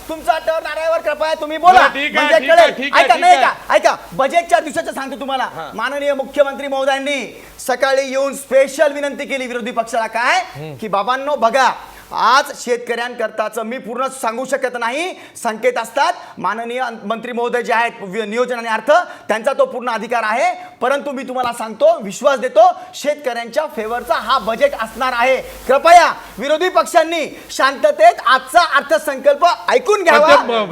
तुमचा टर्न नारळावर कृपया तुम्ही बोला. बरं, ठीक आहे, म्हणजे ठीक आहे, कळेल. ठीक आहे, ऐका ठीक नाही आहे. ऐका, बजेटच्या दिवसाचं सांगतो तुम्हाला. माननीय मुख्यमंत्री महोदयांनी सकाळी येऊन स्पेशल विनंती केली विरोधी पक्षाला, काय की बाबांनो बघा, आज शेतकऱ्यांकरताच मी पूर्ण सांगू शकत नाही, संकेत असतात. माननीय मंत्री महोदय जे आहेत नियोजन आणि अर्थ, त्यांचा तो पूर्ण अधिकार आहे. परंतु मी तुम्हाला सांगतो, विश्वास देतो, शेतकऱ्यांच्या फेवरचा हा बजेट असणार आहे. कृपया विरोधी पक्षांनी शांततेत आजचा अर्थसंकल्प ऐकून घ्यावा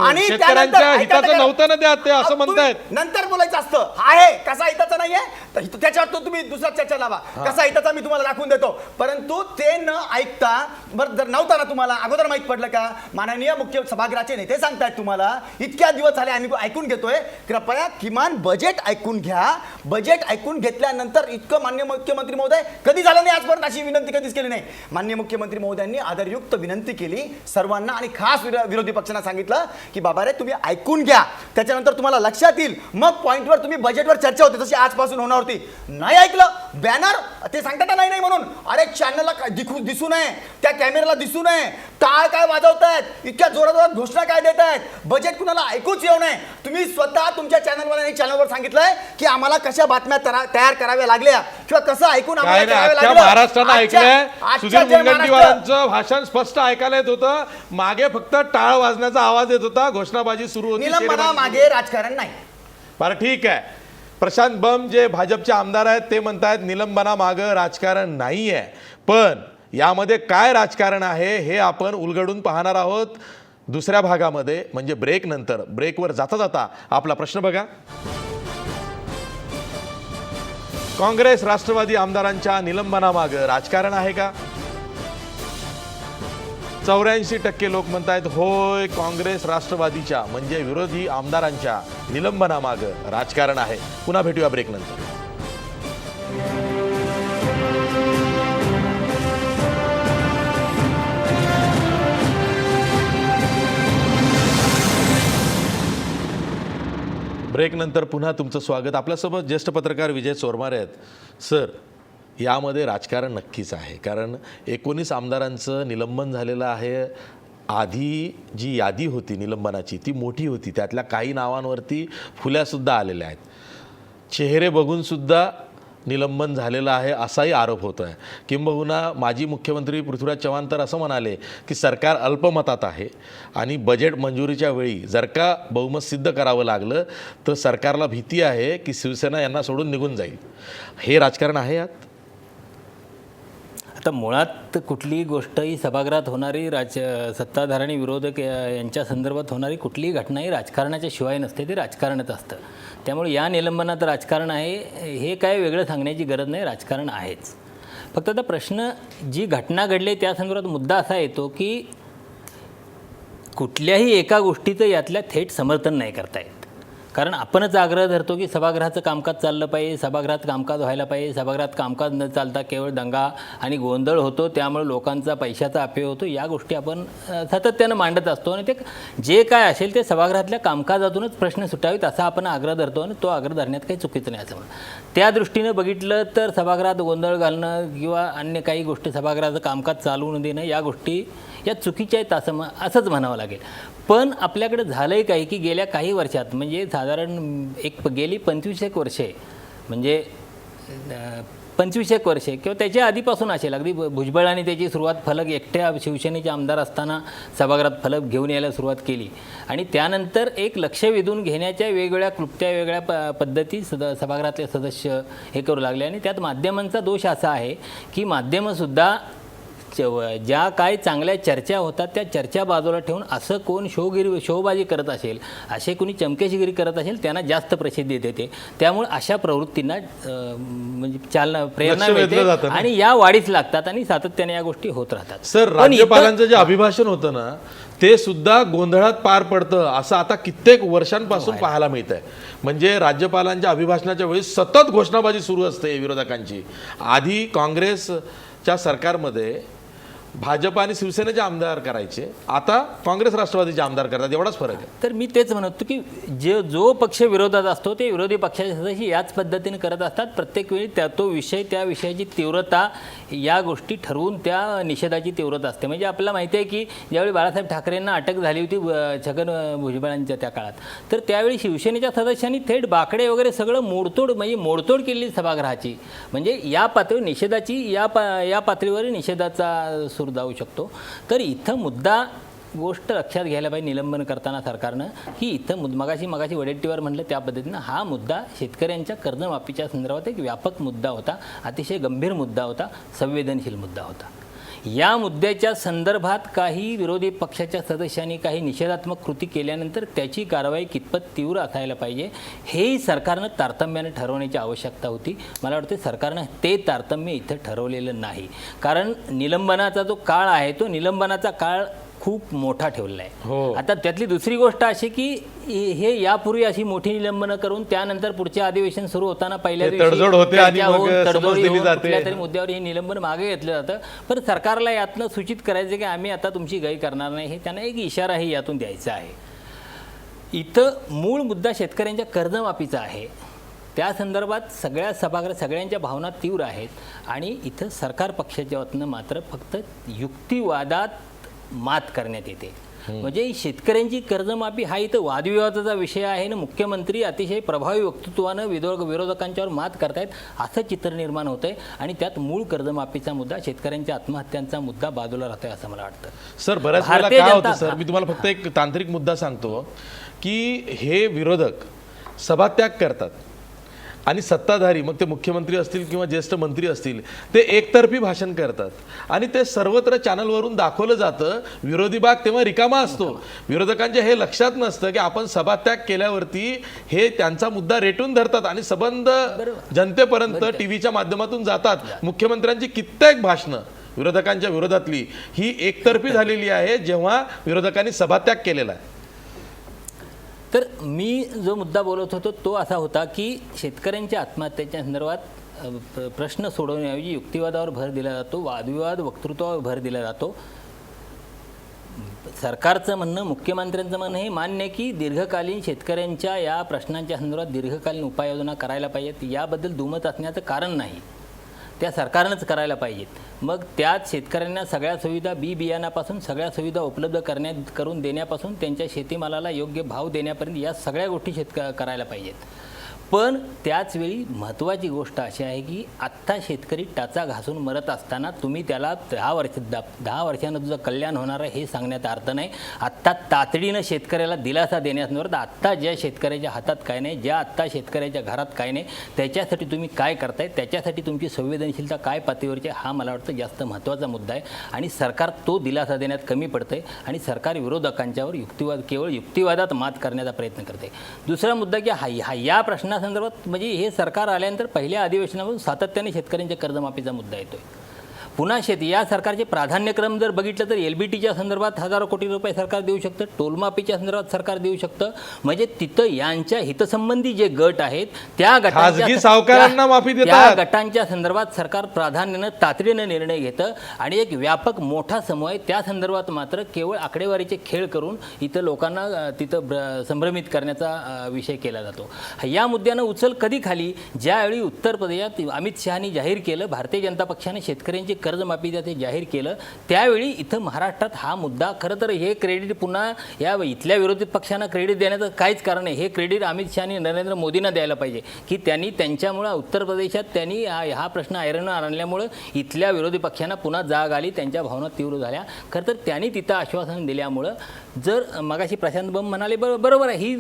आणि शेतकऱ्यांच्या हिताचं नव्हतं ना त्यात, ते असं म्हणतायत. नंतर बोलायचं असतं. आहे कसा हिताचा नाहीये त्याच्यावर तो तुम्ही दुसरा चर्चा लावा. कसा हिताचा मी तुम्हाला दाखवून देतो. परंतु ते न ऐकता, बरं जर नव्हता ना तुम्हाला अगोदर माहित पडलं का? माननीय मुख्य सभागृहाचे नेते सांगतायत तुम्हाला, इतक्या दिवस झाले आम्ही ऐकून घेतोय, कृपया किमान बजेट ऐकून घ्या. बजेट ऐकून घेतल्यानंतर इतकं माननीय मुख्यमंत्री महोदय कधी झालं नाही आजपर्यंत, अशी विनंती कधीच केली नाही. माननीय मुख्यमंत्री महोदयांनी आदरयुक्त विनंती केली सर्वांना आणि खास विरोधी पक्षांना सांगितलं की बाबा रे तुम्ही ऐकून घ्या, त्याच्यानंतर तुम्हाला लक्षात येईल, मग पॉइंटवर तुम्ही बजेटवर चर्चा होते जशी आजपासून होणार होती. नाही ऐकलं, बॅनर ते सांगतात नाही म्हणून. अरे चॅनलला दिसू नये, त्या कॅमेऱ्याला दिसू नये, टाळ काय वाजवतायत, इतक्या जोरात घोषणा काय देत आहेत, बजेट कुणाला ऐकूच येऊ नये. तुम्ही स्वतः तुमच्या चॅनलवर सांगितलंय की आम्हाला कशा बातम्या तयार कराव्या लागल्या किंवा कसं ऐकून महाराष्ट्रानं ऐकलंय. सुधीर मुनगंटीवारांचं भाषण स्पष्ट ऐकायला येत होतं, मागे फक्त टाळ वाजण्याचा आवाज येत होता, घोषणाबाजी सुरू होती. निलंबना मागे राजकारण नाही. बरं ठीक आहे. प्रशांत बम जे भाजपचे आमदार आहेत ते म्हणतायत निलंबना मागं राजकारण नाहीये, पण यामध्ये काय राजकारण आहे हे आपण उलगडून पाहणार आहोत दुसऱ्या भागामध्ये, म्हणजे ब्रेक नंतर. ब्रेकवर जाता जाता आपला प्रश्न बघा. काँग्रेस राष्ट्रवादी आमदारांच्या निलंबनामागं राजकारण आहे का? 84% लोक म्हणतायत होय, काँग्रेस राष्ट्रवादीच्या म्हणजे विरोधी आमदारांच्या निलंबनामागं राजकारण आहे. पुन्हा भेटूया ब्रेक नंतर. ब्रेक नंतर पुन्हा तुमचं स्वागत. आपल्यासोबत ज्येष्ठ पत्रकार विजय चोरमारे आहेत. सर, यामध्ये राजकारण नक्कीच आहे, कारण 19 आमदारांचं निलंबन झालेलं आहे. आधी जी यादी होती निलंबनाची ती मोठी होती, त्यातल्या काही नावांवरती फुल्यासुद्धा आलेल्या आहेत. चेहरे बघूनसुद्धा निलंबन झालेलं आहे असाही आरोप होतो आहे. किंबहुना माजी मुख्यमंत्री पृथ्वीराज चव्हाण तर असं म्हणाले की सरकार अल्पमतात आहे आणि बजेट मंजुरीच्या वेळी जर का बहुमत सिद्ध करावं लागलं तर सरकारला भीती आहे की शिवसेना यांना सोडून निघून जाईल. हे राजकारण आहे यात? आता मुळात कुठलीही गोष्ट ही सभागृहात होणारी सत्ताधारी आणि विरोधक यांच्या संदर्भात होणारी कुठलीही घटना ही राजकारणाच्या शिवाय नसते, ते राजकारणच असतं. त्यामुळे या निलंबनात राजकारण आहे हे काय वेगळं सांगण्याची गरज नाही, राजकारण आहेच. फक्त आता प्रश्न जी घटना घडली त्या संदर्भात मुद्दा असा येतो की कुठल्याही एका गोष्टीचं यातल्या थेट समर्थन नाही करता येत. कारण आपणच आग्रह धरतो की सभागृहाचं कामकाज चाललं पाहिजे, सभागृहात कामकाज व्हायला पाहिजे, सभागृहात कामकाज न चालता केवळ दंगा आणि गोंधळ होतो, त्यामुळे लोकांचा पैशाचा अपव्यय होतो, या गोष्टी आपण सातत्यानं मांडत असतो आणि ते जे काय असेल ते सभागृहातल्या कामकाजातूनच प्रश्न सुटावेत असा आपण आग्रह धरतो आणि तो आग्रह धरण्यात काही चुकीचं नाही असं म्हणून. त्या दृष्टीनं बघितलं तर सभागृहात गोंधळ घालणं किंवा अन्य काही गोष्टी सभागृहाचं कामकाज चालू न देणं या गोष्टी या चुकीच्या आहेत असंच म्हणावं लागेल. पण आपल्याकडे झालं आहे काही की गेल्या काही वर्षात म्हणजे साधारण गेली 25 वर्षे म्हणजे 25 वर्षे किंवा त्याच्या आधीपासून असेल, अगदी भुजबळांनी त्याची सुरुवात फलक एकट्या शिवसेनेचे आमदार असताना सभागृहात फलक घेऊन यायला सुरुवात केली आणि त्यानंतर एक लक्ष वेधून घेण्याच्या वेगवेगळ्या क्लुप्त्या वेगळ्या पद्धती सभागृहातले सदस्य हे करू लागले आणि त्यात माध्यमांचा दोष असा आहे की माध्यमंसुद्धा ज्या काय चांगल्या चर्चा होतात त्या चर्चा बाजूला ठेवून असं कोण शोबाजी करत असेल, असे कोणी चमकेशिगिरी करत असेल त्यांना जास्त प्रसिद्धी देते. त्यामुळे अशा प्रवृत्तींना म्हणजे चालना प्रेरणा मिळते आणि या वाढीच लागतात आणि सातत्याने या गोष्टी होत राहतात. सर, राज्यपालांचं जे अभिभाषण होतं ना ते सुद्धा गोंधळात पार पडतं असं आता कित्येक वर्षांपासून पाहायला मिळत आहे. म्हणजे राज्यपालांच्या अभिभाषणाच्या वेळी सतत घोषणाबाजी सुरू असते विरोधकांची. आधी काँग्रेसच्या सरकारमध्ये भाजप आणि शिवसेनेचे आमदार करायचे, आता काँग्रेस राष्ट्रवादीचे आमदार करतात, एवढाच फरक आहे. तर मी तेच म्हणतो की जो पक्ष विरोधात असतो ते विरोधी पक्षाचे सदस्य याच पद्धतीने करत असतात. प्रत्येक वेळी तो विषय त्या विषयाची तीव्रता या गोष्टी ठरवून त्या निषेधाची तीव्रता असते. म्हणजे आपल्याला माहिती आहे की ज्यावेळी बाळासाहेब ठाकरेंना अटक झाली होती छगन भुजबळांच्या त्या काळात, तर त्यावेळी शिवसेनेच्या सदस्यांनी थेट बाकडे वगैरे सगळं मोडतोड केली सभागृहाची. म्हणजे या पातळी निषेधाची या पातळीवर निषेधाचा सूर जाऊ शकतो. तर इथं मुद्दा गोष्ट लक्षात घ्यायला पाहिजे निलंबन करताना सरकारनं की इथं मगाशी वडेट्टीवार म्हटलं त्या पद्धतीनं हा मुद्दा शेतकऱ्यांच्या कर्जमाफीच्या संदर्भात एक व्यापक मुद्दा होता, अतिशय गंभीर मुद्दा होता, संवेदनशील मुद्दा होता. या मुद्द्याच्या संदर्भात काही विरोधी पक्षाच्या सदस्यांनी काही निषेधात्मक कृती केल्यानंतर त्याची कारवाई कितपत तीव्र असायला पाहिजे हेही सरकारनं तारतम्याने ठरवण्याची आवश्यकता होती. मला वाटते सरकारनं ते तारतम्य इथं ठरवलेलं नाही. कारण निलंबनाचा जो काळ आहे तो निलंबनाचा काळ खूप मोठा ठेवलेला आहे. आता त्यातली दुसरी गोष्ट अशी की हे यापूर्वी अशी मोठी निलंबनं करून त्यानंतर पुढचे अधिवेशन सुरू होताना पहिल्या तडजोड होते आणि मग समज दिली जाते. कुठल्या तरी मुद्द्यावर हे निलंबन मागे घेतलं जातं. पण सरकारला यातनं सूचित करायचं की आम्ही आता तुमची गय करणार नाही, हे त्यांना एक इशाराही यातून द्यायचा आहे. इथं मूळ मुद्दा शेतकऱ्यांच्या कर्जमाफीचा आहे. त्या संदर्भात सगळ्यांच्या भावना तीव्र आहेत आणि इथं सरकार पक्षाच्या वतीनं मात्र फक्त युक्तिवादात मात करण्यात येते. म्हणजे शेतकऱ्यांची कर्जमाफी हा इथं वादविवादाचा विषय आहे आणि मुख्यमंत्री अतिशय प्रभावी वक्तृत्वानं विरोधकांच्यावर मात करतायत असं चित्र निर्माण होतं आहे आणि त्यात मूळ कर्जमाफीचा मुद्दा शेतकऱ्यांच्या आत्महत्यांचा मुद्दा बाजूला राहतोय असं मला वाटतं. सर, बऱ्याच वेळेला काय होतं सर, मी तुम्हाला फक्त एक तांत्रिक मुद्दा सांगतो की हे विरोधक सभात्याग करतात आणि सत्ताधारी मग ते मुख्यमंत्री असतील किंवा ज्येष्ठ मंत्री असतील ते एकतर्फी भाषण करतात आणि ते सर्वत्र चॅनलवरून दाखवलं जातं. विरोधी बाग तेव्हा रिकामा असतो. विरोधकांच्या हे लक्षात नसतं की आपण सभात्याग केल्यावरती हे त्यांचा मुद्दा रेटून धरतात आणि संबंध जनतेपर्यंत टीव्हीच्या माध्यमातून जातात. मुख्यमंत्र्यांची कित्येक भाषणं विरोधकांच्या विरोधातली ही एकतर्फी झालेली आहे जेव्हा विरोधकांनी सभात्याग केलेला आहे. तर मी जो मुद्दा बोलत होतो तो असा होता की शेतकऱ्यांच्या आत्महत्येच्या संदर्भात प्रश्न सोडवण्याऐवजी युक्तिवादावर भर दिला जातो, वादविवाद वक्तृत्वावर भर दिला जातो. सरकारचं म्हणणं, मुख्यमंत्र्यांचं म्हणणं हे मान्य की दीर्घकालीन शेतकऱ्यांच्या या प्रश्नांच्या संदर्भात दीर्घकालीन उपाययोजना करायला पाहिजेत, याबद्दल दुमत असण्याचं कारण नाही. त्या सरकारनंच करायला पाहिजेत. मग त्यात शेतकऱ्यांना सगळ्या सुविधा बियाणापासून सगळ्या सुविधा उपलब्ध करून देण्यापासून त्यांच्या शेतीमालाला योग्य भाव देण्यापर्यंत या सगळ्या गोष्टी करायला पाहिजेत. पण त्याचवेळी महत्त्वाची गोष्ट अशी आहे की आत्ता शेतकरी टाचा घासून मरत असताना तुम्ही त्याला 10 वर्षानं तुझं कल्याण होणार आहे हे सांगण्यात अर्थ नाही. आत्ता तातडीनं शेतकऱ्याला दिलासा देण्यासंदर्भात आत्ता ज्या शेतकऱ्याच्या हातात काय नाही, ज्या आत्ता शेतकऱ्याच्या घरात काय नाही, त्याच्यासाठी तुम्ही काय करताय, त्याच्यासाठी तुमची संवेदनशीलता काय पातळीवरची आहे, हा मला वाटतं जास्त महत्त्वाचा मुद्दा आहे. आणि सरकार तो दिलासा देण्यात कमी पडतंय आणि सरकार विरोधकांच्यावर केवळ युक्तिवादात मात करण्याचा प्रयत्न करते. दुसरा मुद्दा की या प्रश्नासंदर्भात म्हणजे हे सरकार आल्यानंतर पहिल्या अधिवेशनामधून सातत्याने शेतकऱ्यांच्या कर्जमाफीचा मुद्दा येतोय. पुन्हा या सरकारचे प्राधान्यक्रम जर बघितलं तर LBTच्या संदर्भात हजारो कोटी रुपये सरकार देऊ शकतं, टोलमाफीच्या संदर्भात सरकार देऊ शकतं. म्हणजे तिथं यांच्या हितसंबंधी जे गट आहेत त्या खाजगी सावकारांना माफी त्या देतात. गटांच्या संदर्भात सरकार प्राधान्यानं तातडीनं निर्णय घेतं आणि एक व्यापक मोठा समूह आहे त्या संदर्भात मात्र केवळ आकडेवारीचे खेळ करून इथं लोकांना तिथं संभ्रमित करण्याचा विषय केला जातो. या मुद्द्यानं उचल कधी खाली ज्यावेळी उत्तर प्रदेशात अमित शहानी जाहीर केलं, भारतीय जनता पक्षाने शेतकऱ्यांची कर्जमाफीचं ते जाहीर केलं, त्यावेळी इथं महाराष्ट्रात हा मुद्दा खरं तर हे क्रेडिट पुन्हा या इथल्या विरोधी पक्षांना क्रेडिट देण्याचं काहीच कारण नाही. हे क्रेडिट अमित शहानी नरेंद्र मोदींना द्यायला पाहिजे की त्यांनी त्यांच्यामुळं उत्तर प्रदेशात त्यांनी हा प्रश्न ऐरणीवर आणल्यामुळं इथल्या विरोधी पक्षांना पुन्हा जाग आली, त्यांच्या भावना तीव्र झाल्या. खरं तर त्यांनी तिथं आश्वासन दिल्यामुळं जर मगाशी प्रशांत बंब म्हणाले बरोबर आहे, ही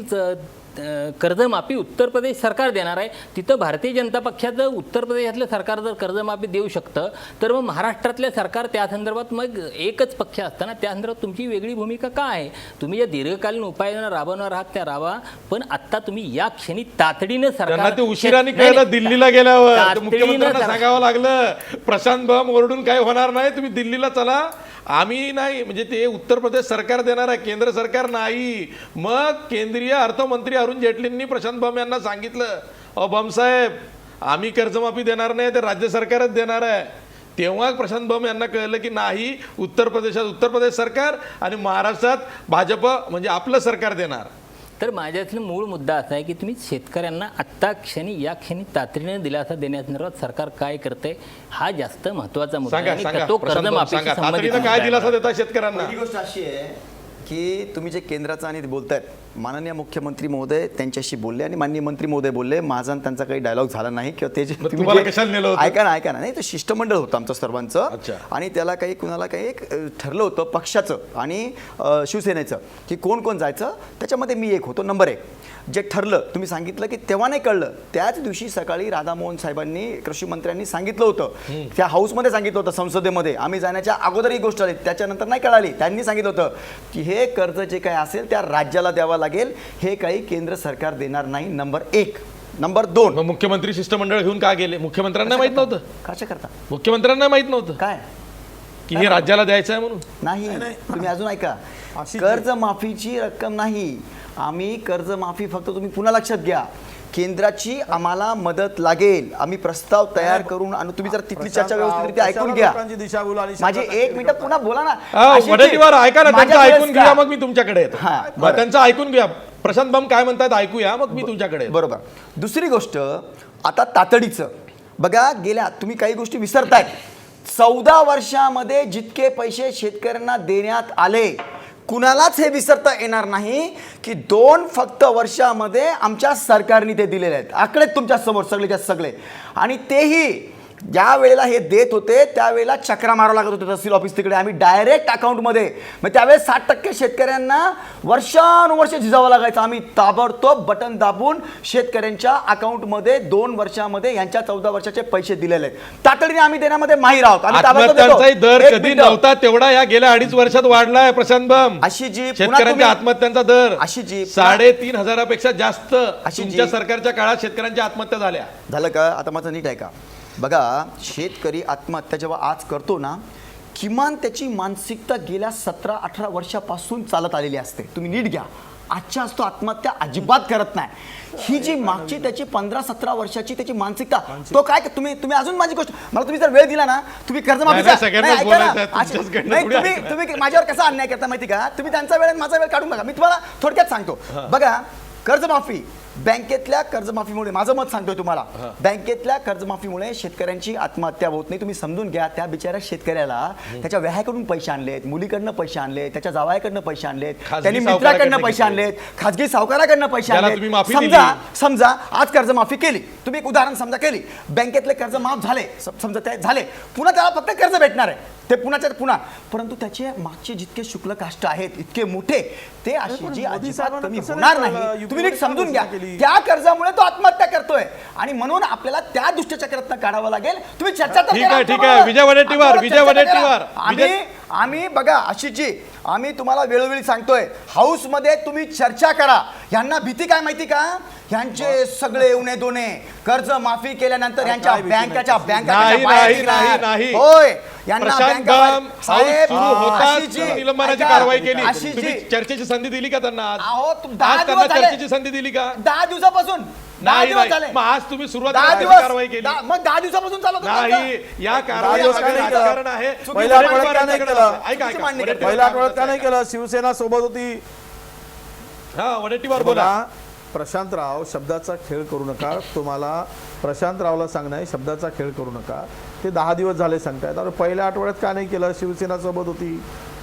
कर्जमाफी उत्तर प्रदेश सरकार देणार आहे, तिथं भारतीय जनता पक्षाचं उत्तर प्रदेशातलं सरकार जर कर्जमाफी देऊ शकतं तर मग महाराष्ट्रातल्या सरकार त्या संदर्भात मग एकच पक्ष असताना त्या संदर्भात तुमची वेगळी भूमिका का आहे? तुम्ही ज्या दीर्घकालीन उपाययोजना राबवणार आहात त्या राबवा, पण आत्ता तुम्ही या क्षणी तातडीनं त्यांना ते सरकार उशिराने कळलं दिल्लीला गेल्यावर. तातडीनं मुख्यमंत्र्यांना सांगावं लागलं प्रशांत बम ओरडून काय होणार नाही, तुम्ही दिल्लीला चला. आम्ही नाही म्हणजे ते उत्तर प्रदेश सरकार देणार आहे, केंद्र सरकार नाही. मग केंद्रीय अर्थमंत्री अरुण जेटलींनी प्रशांत बम यांना सांगितलं, अहो बम साहेब आम्ही कर्जमाफी देणार नाही, ते राज्य सरकारच देणार आहे. तेव्हा प्रशांत बम यांना कळलं की नाही, उत्तर प्रदेशात उत्तर प्रदेश सरकार आणि महाराष्ट्रात भाजप म्हणजे आपलं सरकार देणार. तर माझ्यातला मूळ मुद्दा असा आहे की तुम्ही शेतकऱ्यांना आत्ता या क्षणी तातडीने दिलासा देण्यासंदर्भात सरकार काय करते हा जास्त महत्त्वाचा मुद्दा आहे. सांगा आणि तो प्रशांत बम कर्जमाफीशी सांगा, संबंधित तातडीनं मुद्दा काय आहे. दिलासा देतात शेतकऱ्यांना? पहिली गोष्ट अशी आहे की तुम्ही जे केंद्राचं आणि बोलतायत, माननीय मुख्यमंत्री महोदय त्यांच्याशी बोलले आणि माननीय मंत्री महोदय बोलले, माझा आणि त्यांचा काही डायलॉग झाला नाही किंवा ते जे तुम्हाला कशाला नेलं होतं? ऐका ना नाही, ते शिष्टमंडळ होतं आमचं सर्वांचं. अच्छा. आणि त्याला कुणाला काही एक ठरलं होतं पक्षाचं आणि शिवसेनेचं की कोण कोण जायचं, त्याच्यामध्ये मी एक होतो नंबर 1. जे ठरलं तुम्ही सांगितलं की तेव्हा नाही कळलं, त्याच दिवशी सकाळी राधामोहन साहेबांनी कृषी मंत्र्यांनी सांगितलं होतं, त्या हाऊसमध्ये सांगितलं होतं संसदेमध्ये, आम्ही जाण्याच्या अगोदर ही गोष्ट आली, त्याच्यानंतर नाही कळाली. त्यांनी सांगितलं होतं की हे कर्ज जे काय असेल त्या राज्याला द्यावं लागेल, हे काही केंद्र सरकार देणार नाही. नंबर 1. नंबर 2, मग मुख्यमंत्री शिष्टमंडळ घेऊन का गेले? मुख्यमंत्र्यांना माहित नव्हतं? कशा करता मुख्यमंत्र्यांना माहित नव्हतं काय की हे राज्याला द्यायचं आहे म्हणून? नाही, तुम्ही अजून ऐका, कर्जमाफीची रक्कम नाही, आम्ही कर्जमाफी फक्त तुम्ही पुन्हा लक्षात घ्या, केंद्राची आम्हाला मदत लागेल, आम्ही प्रस्ताव तयार करून आणि तुम्ही जर तिथली चर्चा व्यवस्थितरित्या ऐकून घ्या. माझी 1 मिनिट पुन्हा बोला ना. वडेट्टीवार ऐका ना, त्यांचं माझ्या ऐकून वेळेस घेऊया का? मग मी तुमच्याकडे येतो. हां, मग त्यांचं ऐकून घेऊया, प्रशांत बम काय म्हणतात ऐकूया, मग मी तुमच्याकडे येतो. बरोबर. दुसरी गोष्ट आता तातडीचं बघा, गेल्या तुम्ही काही गोष्टी विसरताय. 14 वर्षामध्ये जितके पैसे शेतकऱ्यांना देण्यात आले, कुणालाच हे विसरता येणार नाही की 2 फक्त वर्षामध्ये आमच्या सरकारने ते दिलेले आहेत. आकडे तुमच्या समोर सगळेच्या सगळे. आणि तेही ज्या वेळेला हे देत होते त्यावेळेला चक्रा मारावं लागत होतं तहसील ऑफिस तिकडे, आम्ही डायरेक्ट अकाउंटमध्ये. मग त्यावेळेस 60% शेतकऱ्यांना वर्षानुवर्ष झिजावं लागायचं. आम्ही ताबडतोब बटन दाबून शेतकऱ्यांच्या अकाउंटमध्ये 2 वर्षामध्ये यांच्या 14 वर्षाचे पैसे दिलेले आहेत. तातडीने आम्ही देण्यामध्ये माहीर आहोत. आम्ही ताबडतोब देतो. आत्महत्यांचाही दर एक कधी मिनिटं. नव्हता तेवढा या गेल्या 2.5 वर्षात वाढलाय प्रशांत बम. अशी जी पुन्हा शेतकऱ्यांच्या तुम्ही- आत्महत्यांचा दर अशी जी पुन्हा- 3,500पेक्षा जास्त अशी तुमच्या जी- सरकारच्या काळात शेतकऱ्यांच्या आत्महत्या झाल्या. झालं का? आता माझं नीट आहे का? बघा, शेतकरी आत्महत्या जेव्हा आज करतो ना, किमान त्याची मानसिकता गेल्या 17-18 वर्षापासून चालत आलेली असते. तुम्ही नीट घ्या, आजच्या असतो आत्महत्या अजिबात करत नाही. ही जी मागची त्याची 15-17 वर्षाची त्याची मानसिकता, तो काय तुम्ही अजून माझी गोष्ट मला तुम्ही जर वेळ दिला ना, तुम्ही कर्जमाफीचा नाही, सगळ्यांनाच नाही, ऐका ना. बोलायचं आहे, तुमच्याचकडनं नाही, थोडी तुम्ही माझ्यावर कसा अन्याय करता माहिती का? तुम्ही त्यांचा वेळ आणि माझा वेळ काढून बघा. मी तुम्हाला थोडक्यात सांगतो. बघा, कर्जमाफी बँकेतल्या कर्जमाफीमुळे माझं मत सांगतोय तुम्हाला, बँकेतल्या कर्जमाफीमुळे शेतकऱ्यांची आत्महत्या होत नाही. तुम्ही समजून घ्या, त्या बिचाऱ्या शेतकऱ्याला त्याच्या व्याह्याकडून पैसे आणलेत, मुलीकडनं पैसे आणलेत, त्याच्या जावयाकडनं पैसे आणलेत, खाजगी त्यांनी मित्राकडनं सावकाराकडनं पैसे आणलेत, खाजगी सावकाराकडनं पैसे त्याला आणलेत. तुम्ही माफी समजा आज कर्जमाफी केली, तुम्ही एक उदाहरण समजा केली, बँकेतले कर्ज माफ झाले, समजा ते झाले, पुन्हा त्याला फक्त कर्ज भेटणार आहे, ते पुन्हा, परंतु त्याचे मागचे जितके शुल्क काष्ट आहेत इतके मोठे, ते अशी जी अजिबात कमी होणार नाही. तुम्ही नीट समजून घ्या, त्या कर्जामुळे तो आत्महत्या करतोय आणि म्हणून आपल्याला त्या दुष्टचक्रातनं काढावं लागेल. तुम्ही चर्चा तर ठीक करा आहे, ठीक आमच्याबरोबर. आहे. विजय वडेट्टीवार, आम्हाला विजय चर्चा तर करा. वडेट्टीवार. आम्ही बघा आशिषजी, आम्ही तुम्हाला वेळोवेळी सांगतोय, हाऊसमध्ये तुम्ही चर्चा करा. यांना भीती काय माहिती का, यांचे सगळे उणे दोने कर्ज माफी केल्यानंतर यांच्या बँकाच्या नाही. होय, यांना प्रशांत बँका बंब साहेब, सुरू होताच आशिषजी, निलंबनाची ऐका, कारवाई केली. आशिषजी, तुम्ही चर्चेची संधी दिली का त्यांना आज? अहो, 10 आज दिवस त्यांना झाले. चर्चेची संधी दिली का? 10 दिवसापासून 10 नाही दिवस नाही. झाले. मग आज तुम्ही 10 सुरुवातीला दिवस कारवाई केली मग 10 दिवसापासून चालू होतं नाही. या कारवाई दिवस का नाही केलं? राजकारण आहे. पहिल्या आठवड्यात का नाही केलं? ऐका, चुकीची मांडणी वडेट्टीवार, पहिल्या आठवड्यात का नाही केलं? शिवसेना सोबत होती. हा, वडेट्टीवार बोला. बघा, प्रशांतराव, शब्दाचा खेळ करू नका. तुम्हाला प्रशांतरावला सांगणं आहे, शब्दाचा खेळ करू नका. ते 10 दिवस झाले सांगतायत. आणि पहिल्या आठवड्यात का नाही केलं? शिवसेना सोबत होती,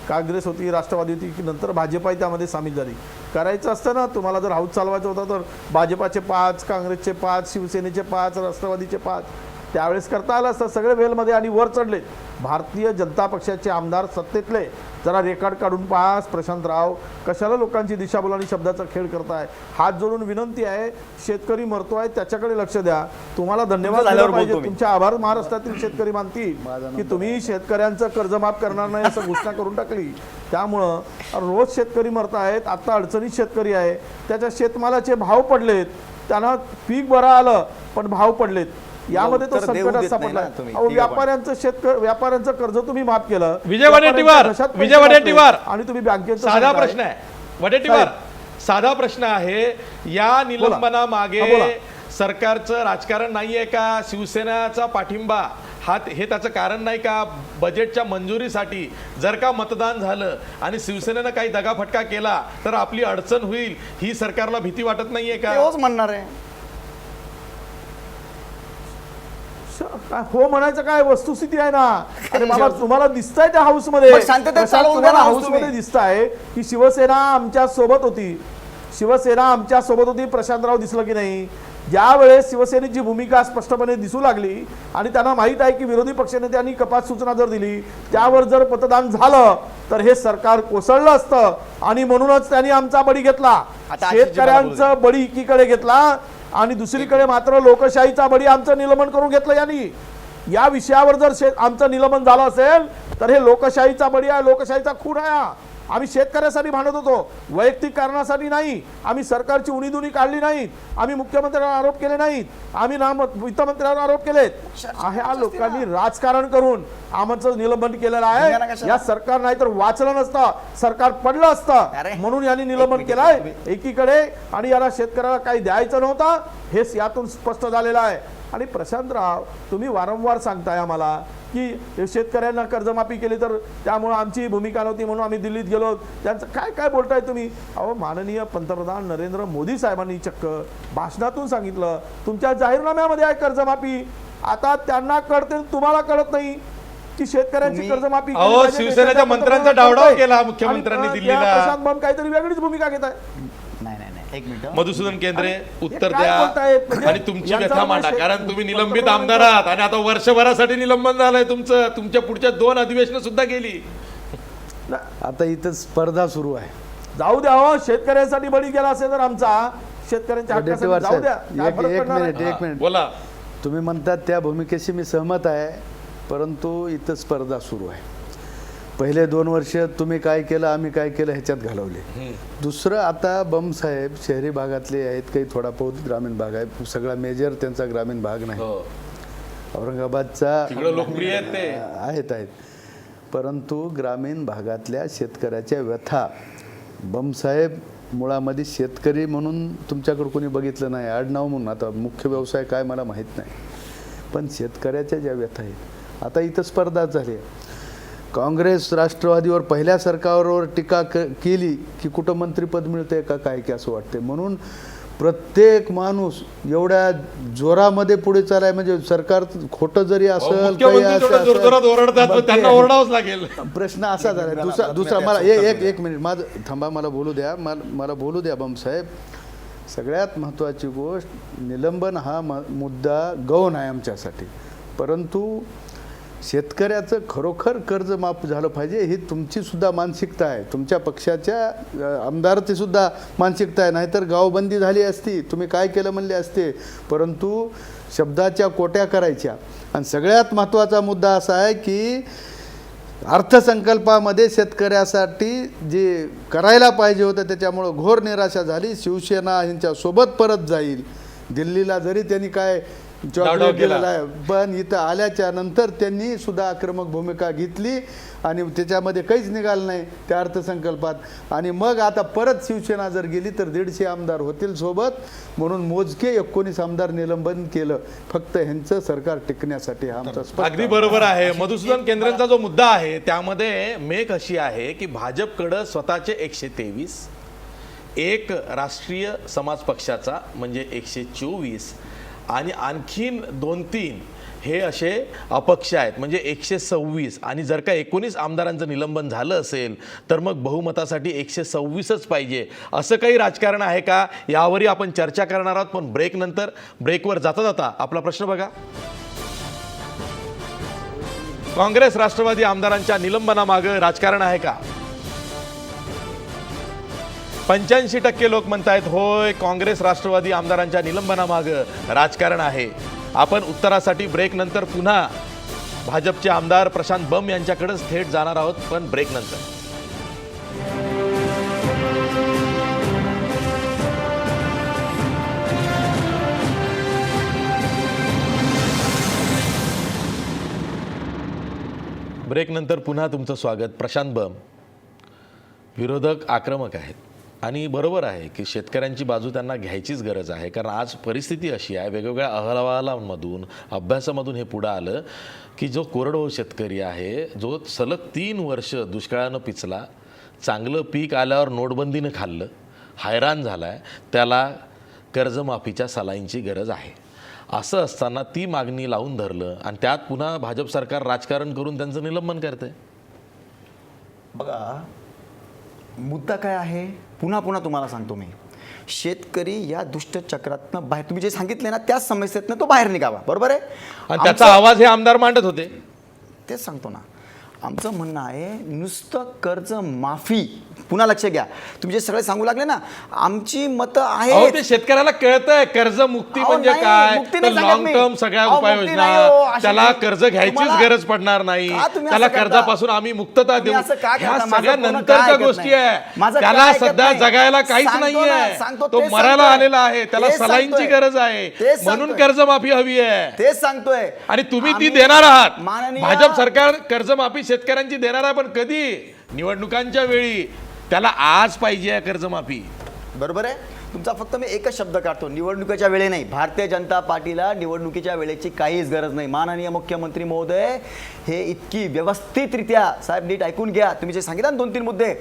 काँग्रेस होती, राष्ट्रवादी होती, की नंतर भाजपाही त्यामध्ये सामील झाली. करायचं असतं ना, तुम्हाला जर हाऊस चालवायचा होता तर भाजपाचे 5, काँग्रेसचे 5, शिवसेनेचे 5, राष्ट्रवादीचे 5 त्यावेळेस करता आलं असतं. सगळे वेलमध्ये आणि वर चढले. भारतीय जनता पक्षाचे आमदार सत्तेतले, जरा रेकॉर्ड काढून पहा. प्रशांतराव, कशाला लोकांची दिशाभूल आणि शब्दाचा खेळ करताय? हात जोडून विनंती आहे, शेतकरी मरतोय त्याच्याकडे लक्ष द्या. तुम्हाला धन्यवाद दिला पाहिजे. तुमचे आभार महाराष्ट्रातील शेतकरी मानतील की तुम्ही शेतकऱ्यांचं कर्जमाफ करणार नाही असं घोषणा करून टाकली. त्यामुळं रोज शेतकरी मरतायत. आता अडचणीत शेतकरी आहे, त्याच्या शेतमालाचे भाव पडलेत, त्यांना पीक बरं आलं पण भाव पडलेत. यामध्ये तो उत्तर देऊ संकटात देत नाही सापडला. ना तुम्ही. अहो, ठीक आहे, व्यापाऱ्यांचं कर्ज तुम्ही माफ केलं. विजय वडेट्टीवार, व्यापाऱ्यांच्या घशात विजय पैसे वडेट्टीवार. घातले आणि तुम्ही बँकेचं साधा सांगताय. प्रश्न आहे वडेट्टीवार, साधा प्रश्न आहे. या निलंबना मागे बोला. सरकारचं राजकारण नाहीये का? शिवसेनेचा पाठिंबा हे त्याचं कारण नाही का? बजेटच्या मंजुरीसाठी जर का मतदान झालं आणि शिवसेनेनं काही दगाफटका केला तर आपली अडचण होईल, ही सरकारला भीती वाटत नाहीये का? तेव्हाच म्हणणार आहे. हो म्हणायचं काय, वस्तुस्थिती आहे ना. अरे बाबा, तुम्हाला दिसतंय त्या हाऊस मध्ये, पण शांततेत चालवून द्या ना हाऊस house मध्ये तुम्ही. दिसतंय की शिवसेना आमच्या सोबत होती. शिवसेना आमच्या सोबत होती. प्रशांतराव दिसलं की नाही? ज्या वेळेस शिवसेनेची भूमिका स्पष्टपणे दिसू लागली आणि त्यांना माहित आहे की विरोधी पक्षनेत्यांनी कपात सूचना जर दिली, त्यावर जर मतदान झालं तर हे सरकार कोसळलं असतं. आणि म्हणूनच त्यांनी आमचा बळी घेतला. आता शेतकऱ्यांचा बळी एकीकडे घेतला आणि दुसरीकडे मात्र लोकशाहीचा बळी आमचं निलंबन करून घेतलं यांनी. या विषयावर जर आमचं निलंबन झालं असेल तर हे लोकशाहीचा बळी आहे, लोकशाहीचा खून आहे. आम्ही शेतकऱ्यासाठी भांडत होतो, वैयक्तिक कारणासाठी नाही. आम्ही सरकारची उणीधुणी काढली नाहीत, आम्ही मुख्यमंत्र्यांवर आरोप केले नाहीत, आम्ही वित्तमंत्र्यांवर आरोप केलेत. ह्या लोकांनी राजकारण करून आमचं निलंबन केलेलं आहे. या सरकार नाही तर वाचलं नसतं, सरकार पडलं असतं. म्हणून यांनी निलंबन केलंय एकीकडे आणि याला शेतकऱ्याला काही द्यायचं नव्हतं, हे यातून स्पष्ट झालेलं आहे. आणि प्रशांतराव, तुम्ही वारंवार सांगताय आम्हाला की शेतकऱ्यांना कर्जमाफी केली तर त्यामुळे आमची भूमिका नव्हती म्हणून आम्ही दिल्लीत गेलो. त्यांचं काय काय बोलताय तुम्ही? अहो, माननीय पंतप्रधान नरेंद्र मोदी साहेबांनी चक्क भाषणातून सांगितलं तुमच्या जाहीरनाम्यामध्ये आहे कर्जमाफी. आता त्यांना कळते, तुम्हाला कळत नाही की शेतकऱ्यांची कर्जमाफी. अहो, शिवसेनेच्या मंत्र्यांचा डावडाव केला मुख्यमंत्र्यांनी दिल्लीला. प्रशांत बंब काहीतरी वेगळीच भूमिका घेत आहे. नाही, एक मिनिट. मधुसूदन केंद्रे, उत्तर काय द्या बोलतायत? म्हणजे आणि तुमची यांचा व्यथा मांडा. म्हणजे कारण तुम्ही निलंबित आमदार आहात आणि आता वर्षभरासाठी निलंबन झालंय तुमचं. तुमच्या पुढच्या 2 अधिवेशनं सुद्धा गेली. आता इथं स्पर्धा सुरू आहे. जाऊ द्या. हो, शेतकऱ्यांसाठी बळी गेला असेल तर आमचा शेतकऱ्यांच्या हक्कासाठी वडेट्टीवार जाऊ द्या. साहेब, काय एक फरक पडणार आहे? एक मिनिट. बोला. तुम्ही म्हणतात त्या भूमिकेशी मी सहमत आहे, परंतु इथं स्पर्धा सुरू आहे. पहिले 2 वर्ष तुम्ही काय केलं, आम्ही काय केलं ह्याच्यात घालवले. दुसरं, आता बम साहेब शहरी भागातले आहेत, काही थोडा बहुत ग्रामीण भाग आहे. सगळा मेजर त्यांचा ग्रामीण भाग नाही. औरंगाबादचा तिकडे लोकप्रिय आहेत ते. आहेत. परंतु ग्रामीण भागातल्या शेतकऱ्याच्या व्यथा बमसाहेब मुळामध्ये शेतकरी म्हणून तुमच्याकडे कोणी बघितलं नाही, आडनाव म्हणून. आता मुख्य व्यवसाय काय मला माहीत नाही, पण शेतकऱ्याच्या ज्या व्यथा आहेत, आता इथं स्पर्धा झाली. काँग्रेस राष्ट्रवादीवर पहिल्या सरकारवर टीका केली की कुठं मंत्रिपद मिळतंय का काय की असं वाटते. म्हणून प्रत्येक माणूस एवढ्या जोरामध्ये पुढे चालाय म्हणजे सरकार खोटं जरी असेल काही मुख्यमंत्री असं थोडं जोरजोरात ओरडतात, असेल, पण त्यांना ओरडावंच लागेल. प्रश्न असा झाला. दुसरा मला एक मिनिट माझं थांबा, मला बोलू द्या, मला बोलू द्या भाऊसाहेब. सगळ्यात महत्त्वाची गोष्ट, निलंबन हा मुद्दा गौण आहे आमच्यासाठी, परंतु शेतकऱ्याचं खरोखर कर्ज माफ झालं पाहिजे ही तुमची सुद्धा मानसिकता आहे, तुमच्या पक्षाच्या आमदाराची सुद्धा मानसिकता आहे. नाहीतर गावबंदी झाली असती, तुम्ही काय केलं म्हणले असते, परंतु शब्दाच्या कोट्या करायच्या. आणि सगळ्यात महत्त्वाचा मुद्दा असा आहे की अर्थसंकल्पामध्ये शेतकऱ्यासाठी जे करायला पाहिजे होतं त्याच्यामुळं घोर निराशा झाली. शिवसेना यांच्या सोबत परत जाईल, दिल्लीला जरी त्यांनी काय चॉकलेट दिलेलं आहे, पण इथं आल्याच्या नंतर त्यांनी सुद्धा आक्रमक भूमिका घेतली आणि त्याच्यामध्ये काहीच निघालं नाही त्या अर्थसंकल्पात. आणि मग आता परत शिवसेना जर गेली तर 150 आमदार होतील सोबत, म्हणून मोजके 19 आमदार निलंबन केलं फक्त ह्यांचं सरकार टिकण्यासाठी. हा आमचा स्पष्ट अगदी बरोबर आहे. मधुसूदन केंद्रेंचा जो मुद्दा आहे त्यामध्ये मेक अशी आहे की भाजपकडं स्वतःचे 123, एक राष्ट्रीय समाज पक्षाचा म्हणजे 124 आणि आणखीन 2-3 हे असे अपक्ष आहेत म्हणजे 126. आणि जर का 19 आमदारांचं निलंबन झालं असेल तर मग बहुमतासाठी 126च पाहिजे. असं काही राजकारण आहे का, यावरही आपण चर्चा करणार आहोत. पण ब्रेकवर जाता जाता आपला प्रश्न बघा. काँग्रेस राष्ट्रवादी आमदारांच्या निलंबनामागं राजकारण आहे का? 85% लोक म्हणतायत होय, काँग्रेस राष्ट्रवादी आमदारांच्या निलंबनामागं राजकारण आहे. आपण उत्तरासाठी ब्रेक नंतर पुन्हा भाजपचे आमदार प्रशांत बंब यांच्याकडेच थेट जाणार आहोत, पण ब्रेक नंतर. ब्रेक नंतर पुन्हा तुमचं स्वागत. प्रशांत बंब, विरोधक आक्रमक आहेत आणि बरोबर आहे की शेतकऱ्यांची बाजू त्यांना घ्यायचीच गरज आहे, कारण आज परिस्थिती अशी आहे, वेगवेगळ्या अहवालांमधून अभ्यासामधून हे पुढं आलं की जो कोरडवाहू शेतकरी आहे, जो सलग 3 वर्ष दुष्काळानं पिचला, चांगलं पीक आल्यावर नोटबंदीनं खाल्लं, हैराण झाला आहे, त्याला कर्जमाफीच्या सलाईंची गरज आहे. असं असताना ती मागणी लावून धरलं आणि त्यात पुन्हा भाजप सरकार राजकारण करून त्यांचं निलंबन करते. बघा मुद्दा काय आहे, पुन्हा तुम्हाला सांगतो मी. शेतकरी या दुष्टचक्रातनं बाहेर, तुम्ही जे सांगितले ना त्याच समस्येतनं तो बाहेर निघावा, बरोबर आहे. आणि त्याचा आवाज हे आमदार मांडत होते. तेच सांगतो ना, आमचं म्हणणं आहे नुसतं कर्ज माफी, पुन्हा लक्ष घ्या, तुम्ही जे सगळे सांगू लागले ना, आमची मतं आहेत. ते शेतकऱ्याला कळतंय कर्ज मुक्ती म्हणजे काय, लॉंग टर्म सगळ्या उपाययोजना, त्याला कर्ज घ्यायचीच गरज पडणार नाही, त्याला कर्जापासून आम्ही मुक्तता देऊ, ह्या सगळ्या नंतरच्या गोष्टी आहे. त्याला सध्या जगायला काहीच नाहीये, तो मरायला आलेला आहे, त्याला सलाईंची गरज आहे, म्हणून कर्जमाफी हवी आहे. तेच सांगतोय आणि तुम्ही ती देणार आहात. भाजप सरकार कर्जमाफी शेतकऱ्यांची देणार आहे, पण कधी? निवडणुकांच्या वेळी. त्याला आज पाहिजे कर्जमाफी, बरोबर आहे. तुमचा फक्त मी एकच शब्द काढतो, निवडणुकीच्या वेळे नाही. भारतीय जनता पार्टीला निवडणुकीच्या वेळेची काहीच गरज नाही. माननीय मुख्यमंत्री महोदय हे इतकी व्यवस्थितरित्या, साहेब नीट ऐकून घ्या, तुम्ही जे सांगितलं ना 2-3 मुद्दे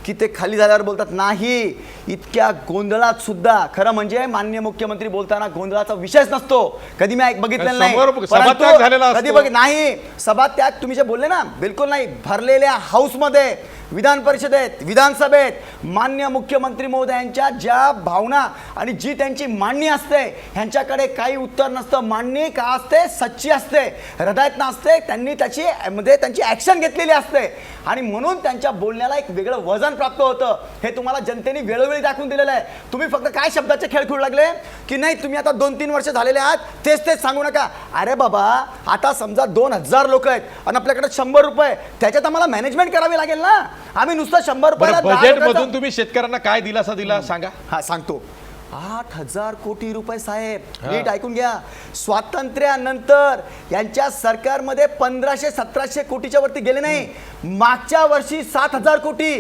की ते खाली झाल्यावर बोलतात, नाही, इतक्या गोंधळात सुद्धा खरं म्हणजे माननीय मुख्यमंत्री बोलताना गोंधळाचा विषयच नसतो. कधी मी बघितलेलं नाही, कधी नाही. सभात्याग तुम्ही जे बोलले ना, बिलकुल नाही. भरलेल्या हाऊसमध्ये, विधान परिषदेत, विधानसभेत माननीय मुख्यमंत्री महोदयांच्या ज्या भावना आणि जी त्यांची मांडणी असते ह्यांच्याकडे काही उत्तर नसतं. मांडणी का असते, सच्ची असते, हृदयातनं असते, त्यांनी त्यांची ॲक्शन घेतलेली असते आणि म्हणून त्यांच्या बोलण्याला एक वेगळं वजन प्राप्त होतं. हे तुम्हाला जनतेने वेळोवेळी दाखवून दिलेलं आहे. तुम्ही फक्त काय शब्दाचे खेळ खेळू लागले की नाही, तुम्ही आता 2-3 वर्ष झालेले आहात, तेच सांगू नका. अरे बाबा, आता समजा 2000 लोक आहेत आणि आपल्याकडे 100 रुपये, त्याच्यात आम्हाला मॅनेजमेंट करावी लागेल ना. आम्ही नुसतं 100 रुपयाला बजेट मधून तुम्ही शेतकऱ्यांना काय दिलासा दिला सांगा. हा सांगतो. 8,000 कोटी रुपये साहेब, नीट ऐकून घ्या. स्वातंत्र्यानंतर यांच्या सरकारमध्ये 1500-1700 कोटीच्या वरती गेले नाही. मागच्या वर्षी 7,000 कोटी,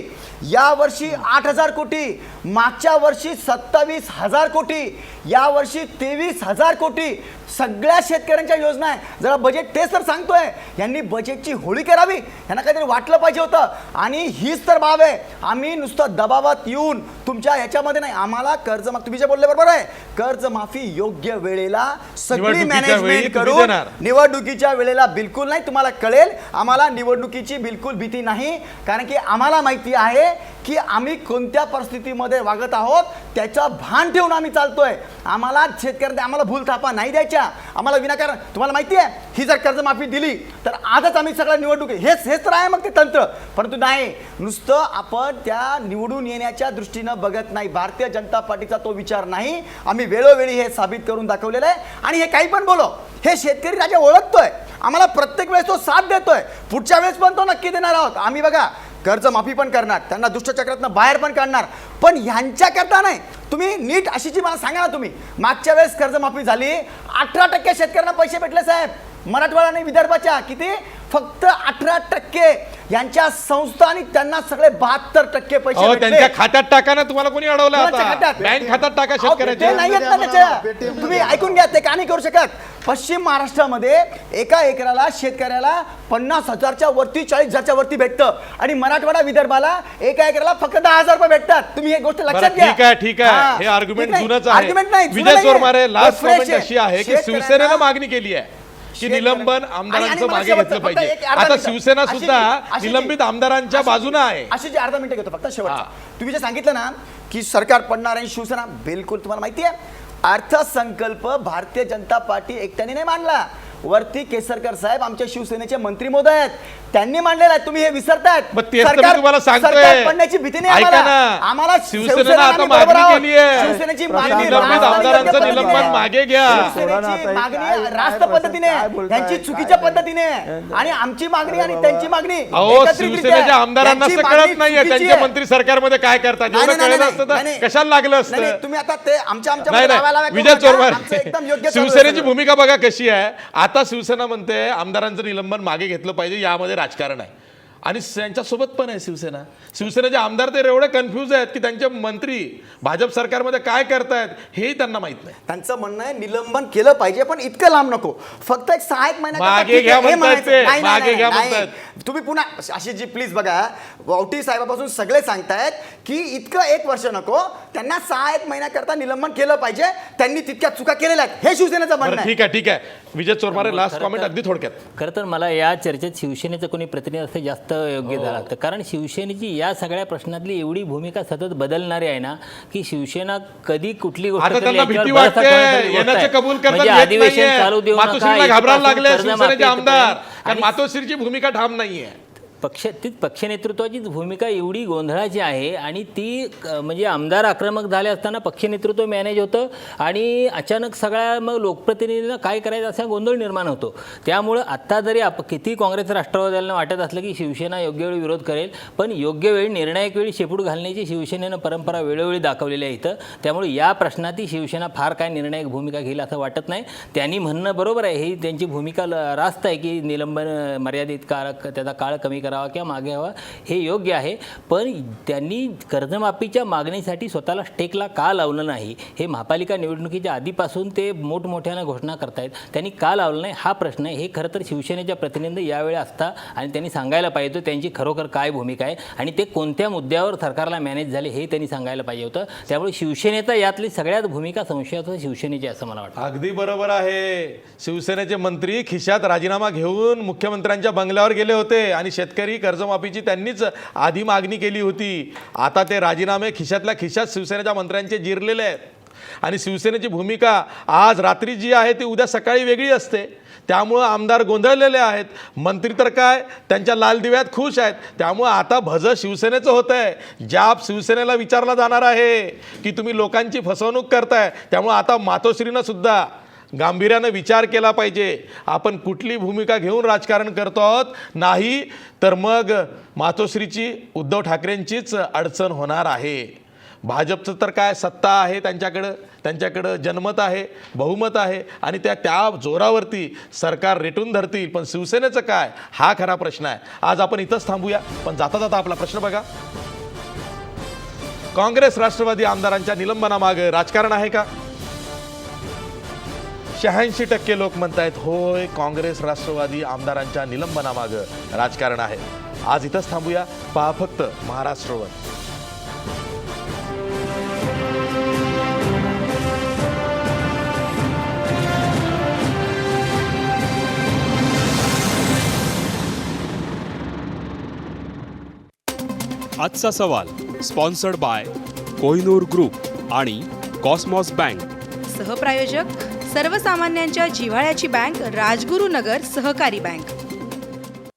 या वर्षी 8,000 कोटी, मागच्या वर्षी 27,000 कोटी. यावर्षी 23,000 कोटी सगळ्या शेतकऱ्यांच्या योजना आहे. जरा बजेट तेच तर सांगतोय, यांनी बजेटची होळी करावी, यांना काहीतरी वाटलं पाहिजे होतं. आणि हीच तर बाब आहे, आम्ही नुसतं दबावात येऊन तुमच्या ह्याच्यामध्ये नाही, आम्हाला कर्जमाफी, तुम्ही जे बोलले बरोबर आहे, कर्जमाफी योग्य वेळेला सगळी निवडणुकीच्या वेळी मॅनेजमेंट तुम्ही करून, देणार. निवडणुकीच्या वेळेला बिलकुल नाही. तुम्हाला कळेल, आम्हाला निवडणुकीची बिलकुल भीती नाही, कारण की आम्हाला माहिती आहे की आम्ही कोणत्या परिस्थितीमध्ये वागत आहोत त्याचं भान ठेवून आम्ही चालतोय. आम्हाला शेतकऱ्यांना आम्हाला भूलथापा नाही द्यायच्या, आम्हाला विनाकारण. तुम्हाला माहिती आहे, ही जर कर्जमाफी दिली तर आजच आम्ही सगळं निवडणूक, हेच तर आहे मग ते तंत्र. परंतु नाही, नुसतं आपण त्या निवडून येण्याच्या दृष्टीनं बघत नाही. भारतीय जनता पार्टीचा तो विचार नाही. आम्ही वेळोवेळी हे साबित करून दाखवलेलं आहे. आणि हे काही पण बोलो, हे शेतकरी राजा ओळखतोय, आम्हाला प्रत्येक वेळेस तो साथ देतोय, पुढच्या वेळेस पण तो नक्की देणार आहोत. आम्ही बघा कर्जमाफी पण करणार, त्यांना दुष्टचक्रातनं बाहेर पण काढणार, पण ह्यांच्याकरता नाही. तुम्ही नीट अशी जी मला सांगा ना, तुम्ही मागच्या वेळेस कर्जमाफी झाली, 18% शेतकऱ्यांना पैसे भेटले साहेब. मराठवाडा आणि विदर्भाच्या किती, फक्त 18%. यांच्या संस्था आणि त्यांना सगळे 72% पैसे भेटले. त्यांच्या खात्यात टाका ना, तुम्हाला कोणी अडवलं कोणाच्या आता? खात्यात? बँक खात्यात टाका अहो, शेतकऱ्याच्या. ते नाही येत ना त्याच्या. तुम्ही ऐकून घ्या, ते का नाही करू शकत? पश्चिम महाराष्ट्रामध्ये एका एकराला शेतकऱ्याला 50,000च्या वरती, 40,000च्या वरती भेटतं, आणि मराठवाडा विदर्भाला एका एकराला फक्त 10,000 रुपये भेटतात. तुम्ही हे गोष्ट लक्षात घ्या. ठीक आहे, हे आर्ग्युमेंट जुनच आहे. आर्ग्युमेंट नाही, जुनं विजय नाहीये. चोरमारे, लास्ट तो fresh कमेंट अशी आहे की शेतकऱ्यांना- शिवसेनेनं मागणी केली आहे की निलंबन आमदारांचं मागे घेतलं पाहिजे. आता शिवसेना सुद्धा निलंबित आमदारांच्या बाजूने आहे. अशी जी अर्धा मिनिटं घेतो फक्त शेवटचा. तुम्ही जे सांगितलं ना की सरकार पडणार आहे शिवसेना, बिलकुल तुम्हाला माहिती आहे, अर्थसंकल्प भारतीय जनता पार्टी एकट्याने नाही मांडला. वरती केसरकर साहेब आमच्या शिवसेनेचे मंत्री महोदय आहेत, त्यांनी मांडलेला आहे. तुम्ही हे विसरतायत. मग तेच तर मी तुम्हाला सांगतोय. सरकार पडण्याची भीती नाही ऐका आम्हाला. ना, आम्हाला शिवसेनेनं आता आम्ही बरोबर मागणी आहोत. केली आहे. शिवसेनेची की मागणी निलंबित राष्ट्रपती आमदारांचं पद्धतीने निलंबन आहे. मागे घ्या. शिवसेनेची मागणी राष्ट्र पद्धतीने, त्यांची चुकीच्या पद्धतीने, आणि आमची मागणी आणि त्यांची मागणी अहो, एकत्रितरित्या आहे. शिवसेनेच्या आमदारांना त्यांची कळत मागणी नाहीये चुकीची त्यांचे आहे. मंत्री सरकारमध्ये काय करतात. नाही, एवढं नाही, कळलं नाही, असतं नाही, तर कशाला लागलं नाही, असतं. नाही, तुम्ही आता ते आमच्या नाही नाही, विजय चोरमारे, एकदम योग्य चालू आहे शिवसेनेची सगळं. भूमिका बघा कशी आहे. आता शिवसेना म्हणते आमदारांचं निलंबन मागे घेतलं पाहिजे, यामध्ये राजकारण आहे. आणि त्यांच्यासोबत पण आहे शिवसेना. शिवसेनेचे आमदार तर एवढे कन्फ्यूज आहेत की त्यांचे मंत्री भाजप सरकारमध्ये काय करतायत हेही त्यांना माहित नाही. त्यांचं म्हणणं आहे निलंबन केलं पाहिजे, पण इतकं लांब नको, फक्त एक सहायक महिना मागे घ्या म्हणतायत ते, मागे घ्या म्हणतायत. तुम्ही पुन्हा अशी जी प्लीज बघा, वावटी साहेबापासून सगळे सांगतायत की इतकं 1 वर्ष नको, त्यांना 6-1 महिन्याकरता निलंबन केलं पाहिजे, त्यांनी तितक्या चुका केलेल्या आहेत, हे शिवसेनेचं म्हणणं आहे. ठीक आहे. विजय चोरमारे, लास्ट कॉमेंट अगदी थोडक्यात. खरं तर मला या चर्चेत शिवसेनेचं कोणी प्रतिनिधी असतं जास्त योग्य झालं असतं, कारण शिवसेनेची या सगळ्या प्रश्नातली एवढी भूमिका सतत बदलणारी आहे ना की शिवसेना कधी कुठली गोष्ट आता करेल त्यांना याच्यावर भीती बराचसा वाटते, कोणातरी गोष्ट येण्याचे आहे. कबूल करतात म्हणजे येत अधिवेशन नाहीये. चालू देऊ नका, मातोश्रीला घाबरायला लागले इथपासून शिवसेनेचे कर्जमाफी आमदार, इथपर्यंत. कारण मातोश्रीची भूमिका ठाम नाहीये. पक्ष नेतृत्वाचीच भूमिका एवढी गोंधळाची आहे, आणि ती म्हणजे आमदार आक्रमक झाले असताना पक्ष नेतृत्व मॅनेज होतं, आणि अचानक सगळ्या मग लोकप्रतिनिधींना काय करायचं असा गोंधळ निर्माण होतो. त्यामुळं आत्ता जरी किती काँग्रेस राष्ट्रवादीला वाटत असलं की शिवसेना योग्य वेळी विरोध करेल, पण योग्य वेळी निर्णायक वेळी शेपूट घालण्याची शिवसेनेनं परंपरा वेळोवेळी दाखवलेली आहे इथं. त्यामुळे या प्रश्नातही शिवसेना फार काय निर्णायक भूमिका घेईल असं वाटत नाही. त्यांनी म्हणणं बरोबर आहे, ही त्यांची भूमिका रास्त आहे की निलंबन मर्यादित त्याचा काळ कमी करावा किंवा मागे हवा, हे योग्य आहे. पण त्यांनी कर्जमाफीच्या मागणीसाठी स्वतःला स्टेकला का लावलं नाही, हे महापालिका निवडणुकीच्या आधीपासून ते मोठमोठ्यानं घोषणा करतायत, त्यांनी का लावलं नाही हा प्रश्न आहे. हे खरं तर शिवसेनेच्या प्रतिनिधी यावेळी असता आणि त्यांनी सांगायला पाहिजे होतं त्यांची खरोखर काय भूमिका आहे आणि ते कोणत्या मुद्द्यावर सरकारला मॅनेज झाले हे त्यांनी सांगायला पाहिजे होतं. त्यामुळे शिवसेनेचा यातली सगळ्यात भूमिका संशयास्पद शिवसेनेची असं मला वाटतं. अगदी बरोबर आहे. शिवसेनेचे मंत्री खिशात राजीनामा घेऊन मुख्यमंत्र्यांच्या बंगल्यावर गेले होते आणि शेतकरी कर्जमाफीची त्यांनीच आधी मागणी केली होती. आता ते राजीनामे खिशातल्या खिशात शिवसेनेच्या मंत्र्यांचे जिरलेले आहेत आणि शिवसेनेची भूमिका आज रात्री जी आहे ती उद्या सकाळी वेगळी असते. त्यामुळं आमदार गोंधळलेले आहेत, मंत्री तर काय त्यांच्या लाल दिव्यात खुश आहेत. त्यामुळं आता भजं शिवसेनेचं होतं आहे. जाब शिवसेनेला विचारला जाणार आहे की तुम्ही लोकांची फसवणूक करताय. त्यामुळं आता मातोश्रीनं सुद्धा गांभीर्यानं विचार केला पाहिजे, आपण कुठली भूमिका घेऊन राजकारण करतो आहोत. नाही तर मग मातोश्रीची, उद्धव ठाकरेंचीच अडचण होणार आहे. भाजपचं तर काय सत्ता आहे, त्यांच्याकडं जनमत आहे, बहुमत आहे आणि त्या जोरावरती सरकार रेटून धरतील. पण शिवसेनेचं काय, हा खरा प्रश्न आहे. आज आपण इथंच थांबूया, पण जाता जाता आपला प्रश्न बघा. काँग्रेस राष्ट्रवादी आमदारांच्या निलंबनामागे राजकारण आहे का? 86% लोक म्हणतायत होय, काँग्रेस राष्ट्रवादी आमदारांच्या निलंबनामागं राजकारण आहे. आज इथंच थांबूया. पहा फक्त महाराष्ट्रवर. आजचा सवाल स्पॉन्सर्ड बाय कोहिनूर ग्रुप आणि कॉस्मॉस बँक. सहप्रायोजक सर्वसामान्यांच्या जिव्हाळ्याची बँक राजगुरुनगर सहकारी बँक.